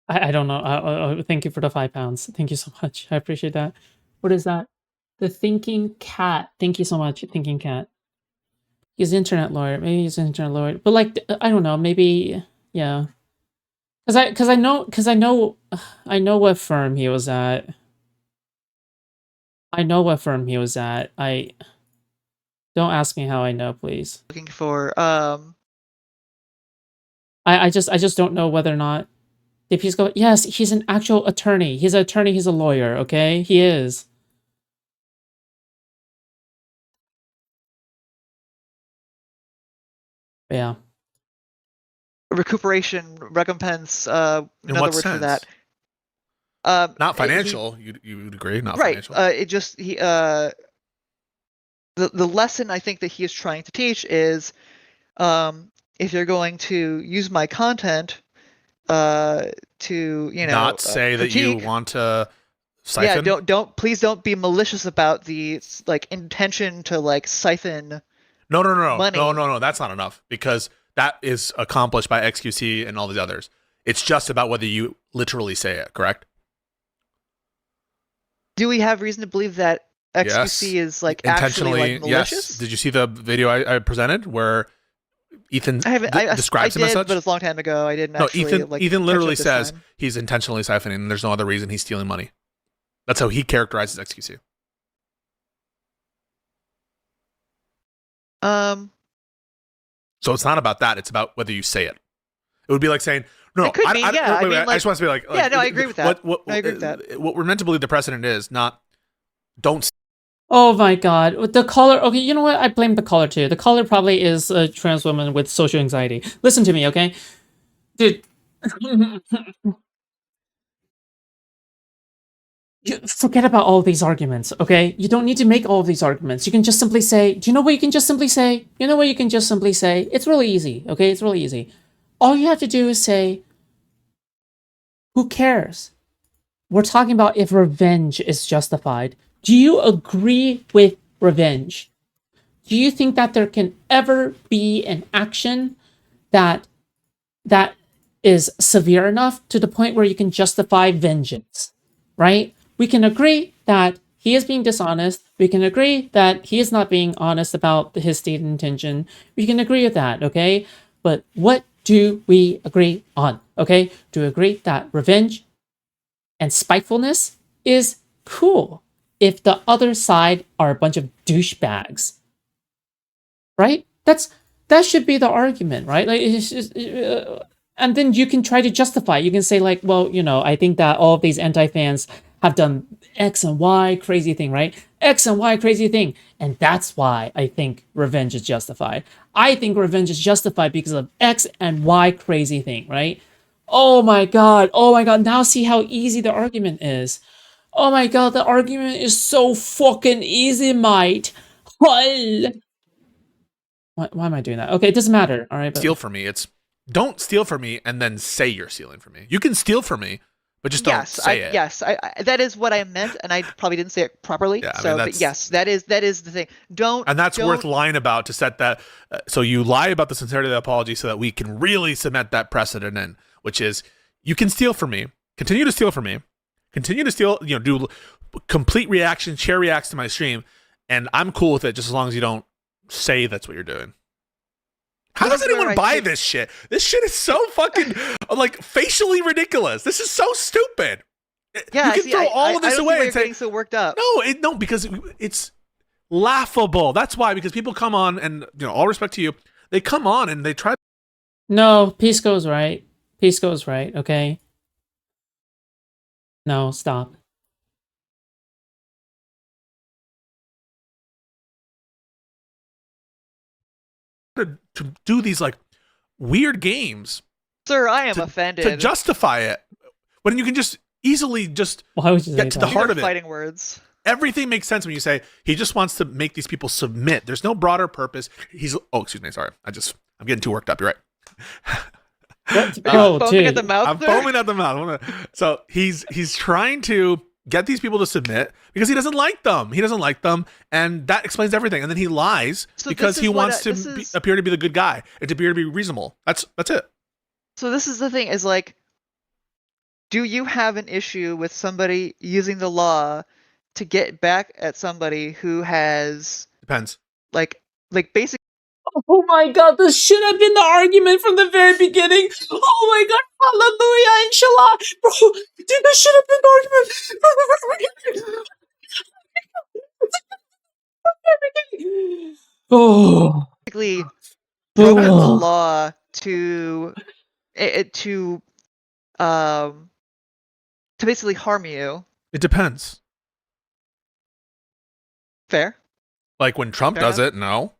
I don't know. Thank you for the £5. Thank you so much. I appreciate that. What is that? The Thinking Cat. Thank you so much, Thinking Cat. He's an internet lawyer. Maybe he's an internet lawyer. But like, I don't know. Maybe, yeah. Cause I know what firm he was at. I know what firm he was at. Don't ask me how I know, please.
for.
I just don't know whether or not if he's go. Yes, he's an actual attorney. He's an attorney. He's a lawyer. Okay, he is. Yeah.
Recuperation recompense.
In
Another
what
word
sense?
for that.
Not financial. You would agree. Not
Right.
financial.
It just the lesson I think that he is trying to teach is, if you're going to use my content, to
Not say that you
critique,
want to siphon.
Yeah, please don't be malicious about the like intention to like siphon.
No.
money.
No. That's not enough because that is accomplished by XQC and all these others. It's just about whether you literally say it. Correct?
Do we have reason to believe that XQC is like actually like malicious?
Yes. Did you see the video I presented where Ethan describes him as
did,
such?
but it's a long time ago. I didn't
No,
actually
Ethan literally
catch up this
says
time.
he's intentionally siphoning, and there's no other reason he's stealing money. That's how he characterizes XQC. So it's not about that. It's about whether you say it. It would be like saying, no,
It could mean, yeah.
I just want to be like,
yeah, no, I agree with that. I agree with that.
What we're meant to believe the precedent is not, don't.
Oh my god. The caller, okay, you know what? I blame the caller too. The caller probably is a trans woman with social anxiety. Listen to me, okay? Dude. Forget about all these arguments, okay? You don't need to make all of these arguments. You can just simply say, do you know what you can just simply say? You know what you can just simply say? It's really easy, okay? It's really easy. All you have to do is say, who cares? We're talking about if revenge is justified. Do you agree with revenge? Do you think that there can ever be an action that is severe enough to the point where you can justify vengeance, right? We can agree that he is being dishonest. We can agree that he is not being honest about his stated intention. We can agree with that, okay? But what do we agree on, okay? Do we agree that revenge and spitefulness is cool if the other side are a bunch of douchebags, right? That should be the argument, right? Like, it's just, and then you can try to justify. You can say like, well, you know, I think that all of these anti-fans have done X and Y crazy thing, right? X and Y crazy thing. And that's why I think revenge is justified. I think revenge is justified because of X and Y crazy thing, right? Oh my god. Oh my god. Now see how easy the argument is. Oh my god, the argument is so fucking easy, mate. Why am I doing that? Okay, it doesn't matter. All right, but
Steal from me. It's don't steal from me and then say you're stealing from me. You can steal from me, but just don't say it.
Yes, that is what I meant, and I probably didn't say it properly.
Yeah, I
so,
mean,
but yes, that is the thing.
And that's worth
don't-
lying about to set that. So you lie about the sincerity of the apology so that we can really cement that precedent in, which is you can steal from me, continue to steal from me, continue to steal, you know, do complete reaction, share reacts to my stream, and I'm cool with it just as long as you don't say that's what you're doing. How does anyone buy this shit? This shit is so fucking like facially ridiculous. This is so stupid.
Yeah,
you can throw all of this away and say,
getting so worked up.
no, because it's laughable. That's why, because people come on and, you know, all respect to you, they come on and they try.
no, Pisco's right. Pisco's right, okay? No, stop.
to do these like weird games
Sir, I am
to
offended.
justify it when you can just easily just
Why would you say
get to
that?
the heart of it.
Fighting words.
Everything makes sense when you say he just wants to make these people submit. There's no broader purpose. Excuse me, sorry. I'm getting too worked up. You're right.
Oh,
foaming
dude.
at the mouth.
I'm
there?
foaming at the mouth. So he's trying to get these people to submit because he doesn't like them. He doesn't like them, and that explains everything. And then he lies because he wants to appear to be the good guy and to appear to be reasonable. That's it.
So this is the thing: is like, do you have an issue with somebody using the law to get back at somebody who has
Depends.
like basically?
Oh my god, this should have been the argument from the very beginning. Oh my god, hallelujah, inshallah. Bro, dude, this should have been the argument from the very beginning. Oh.
Basically broken the
Oh.
law to basically harm you.
It depends.
Fair?
Like when Trump
Fair
does it, no.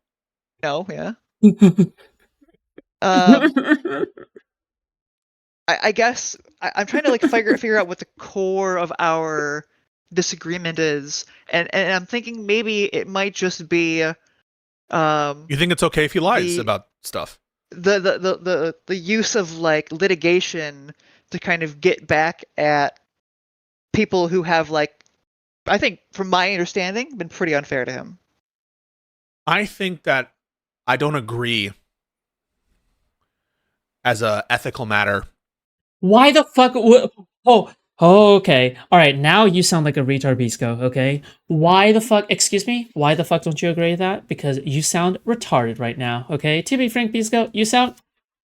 No, yeah. I guess I'm trying to like figure out what the core of our disagreement is, and I'm thinking maybe it might just be
You think it's okay if he lies
the-
about stuff?
the use of like litigation to kind of get back at people who have, like, I think from my understanding, been pretty unfair to him.
I think that I don't agree as a ethical matter.
Why the fuck? Oh, Okay. All right. Now you sound like a retard, Pisco. Okay. Why the fuck? Excuse me. Why the fuck don't you agree with that? Because you sound retarded right now. Okay. To be frank, Pisco, you sound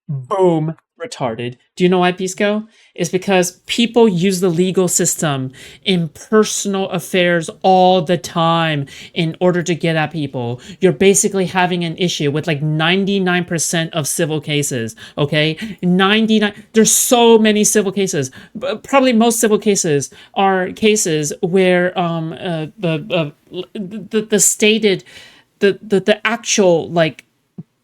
boom retarded. Do you know why, Pisco? It's because people use the legal system in personal affairs all the time in order to get at people. You're basically having an issue with like 99% of civil cases, okay? 99, there's so many civil cases. Probably most civil cases are cases where the stated the actual like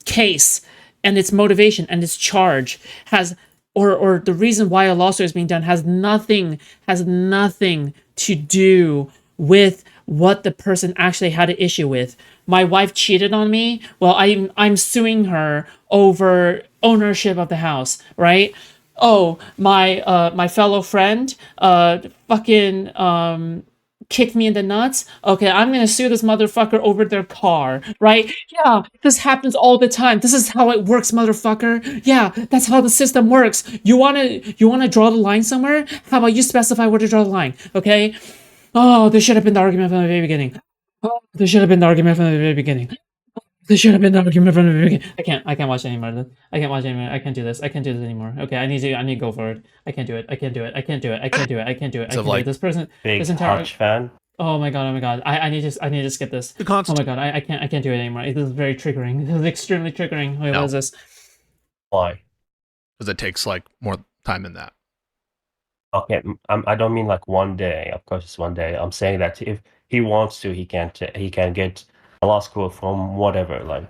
case and its motivation and its charge has or the reason why a lawsuit is being done has nothing to do with what the person actually had an issue with. My wife cheated on me. Well, I'm suing her over ownership of the house, right? Oh, my fellow friend fucking kicked me in the nuts. Okay, I'm gonna sue this motherfucker over their car, right? Yeah, this happens all the time. This is how it works, motherfucker. Yeah, that's how the system works. You wanna draw the line somewhere? How about you specify where to draw the line? Okay. Oh, this should have been the argument from the very beginning. Oh, this should have been the argument from the very beginning. This should have been the argument from the very beginning. I can't watch anymore. I can't watch anymore. I can't do this. I can't do this anymore. Okay, I need to go forward. I can't do it. I can't do it. I can't do it. I can't do it. I can't do it. I can't do it. This person,
Big
this entire.
Hutch fan.
Oh my god! Oh my god! I need to skip this.
The
Oh
constant.
my god! I can't do it anymore. This is very triggering. This is extremely triggering. Wait,
No.
what is this?
Why?
Because it takes like more time than that.
Okay, I don't mean like one day. Of course, it's one day. I'm saying that if he wants to, he can get a law school from whatever, like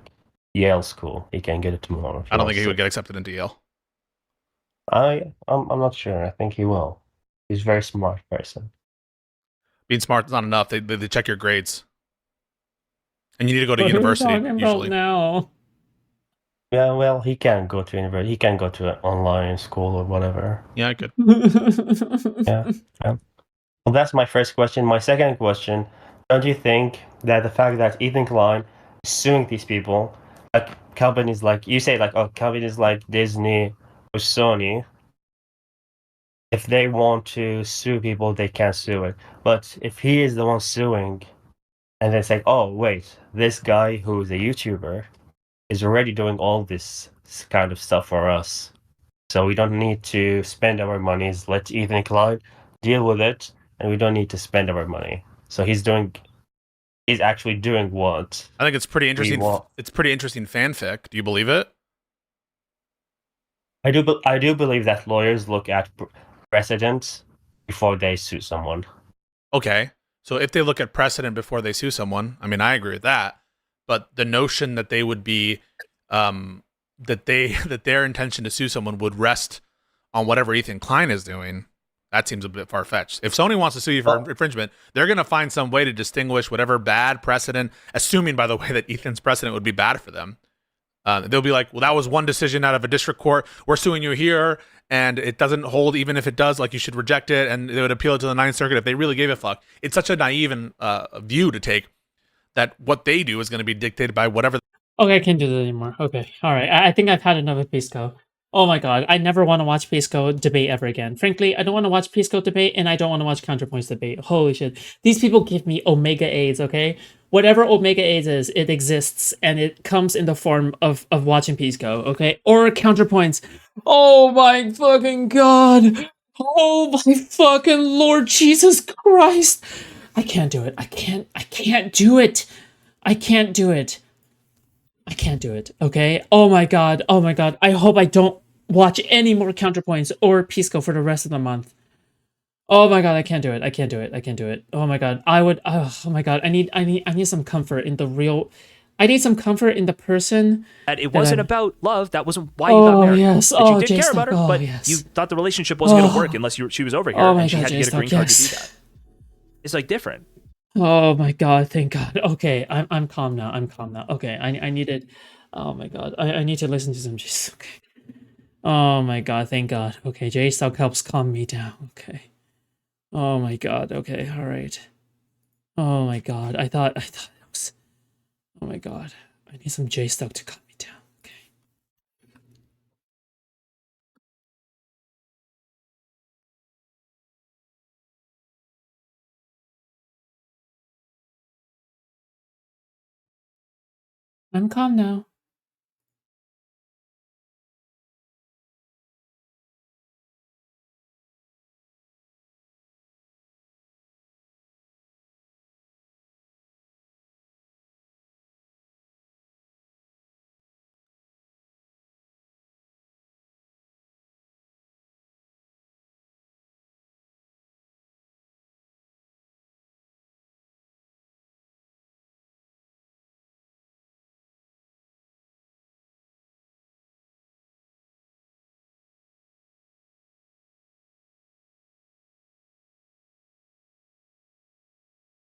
Yale school. He can get it tomorrow. if
I don't think
wants
he
to.
would get accepted into Yale.
I'm not sure. I think he will. He's a very smart person.
Being smart is not enough. They check your grades, and you need to go to
What are we
university
talking about
usually.
now?
Yeah, well, he can go to university. He can go to an online school or whatever.
Yeah, I could.
Yeah. Well, that's my first question. My second question: don't you think that the fact that Ethan Klein is suing these people, like companies like you say, like companies like Disney or Sony, if they want to sue people, they can sue it. But if he is the one suing, and they say, "Oh, wait, this guy who is a YouTuber is already doing all this kind of stuff for us, so we don't need to spend our monies. Let Ethan Klein deal with it, and we don't need to spend our money." So he's actually doing what
I think it's pretty interesting.
want.
It's pretty interesting fanfic. Do you believe it?
I do believe that lawyers look at precedents before they sue someone.
Okay. So if they look at precedent before they sue someone, I mean, I agree with that. But the notion that they would be, that their intention to sue someone would rest on whatever Ethan Klein is doing, that seems a bit far fetched. If Sony wants to sue you for infringement, they're going to find some way to distinguish whatever bad precedent, assuming, by the way, that Ethan's precedent would be bad for them. They'll be like, well, that was one decision out of a district court. We're suing you here, and it doesn't hold. Even if it does, like, you should reject it, and they would appeal it to the Ninth Circuit if they really gave a fuck. It's such a naive and view to take that what they do is going to be dictated by whatever.
Okay, I can't do that anymore. Okay, all right. I think I've had enough of Pisco. Oh my god, I never want to watch Pisco debate ever again. Frankly, I don't want to watch Pisco debate, and I don't want to watch Counterpoints debate. Holy shit. These people give me Omega AIDS, okay? Whatever Omega AIDS is, it exists, and it comes in the form of watching Pisco, okay? Or Counterpoints. Oh my fucking god! Oh my fucking Lord Jesus Christ! I can't do it. I can't do it! I can't do it. I can't do it, okay? Oh my god, oh my god. I hope I don't watch any more Counterpoints or Pisco for the rest of the month. Oh my god, I can't do it. I can't do it. I can't do it. Oh my god. Oh my god. I need some comfort in the real. I need some comfort in the person.
That it wasn't about love. That wasn't why you
Oh,
got married.
yes.
That
Oh,
you did care
Jstlk.
about her,
Oh,
but
yes.
you thought the relationship wasn't going to
Oh.
work unless she was over here
Oh my
and she
god,
had to get a
Jstlk,
green card
yes.
to do that. It's like different.
Oh my god, thank god. Okay, I'm calm now. I'm calm now. Okay, I needed. Oh my god, I need to listen to some Jstlk. Okay. Oh my god, thank god. Okay, Jstlk helps calm me down. Okay. Oh my god. Okay, all right. Oh my god, I thought it was. Oh my god, I need some Jstlk to calm me down. I'm calm now.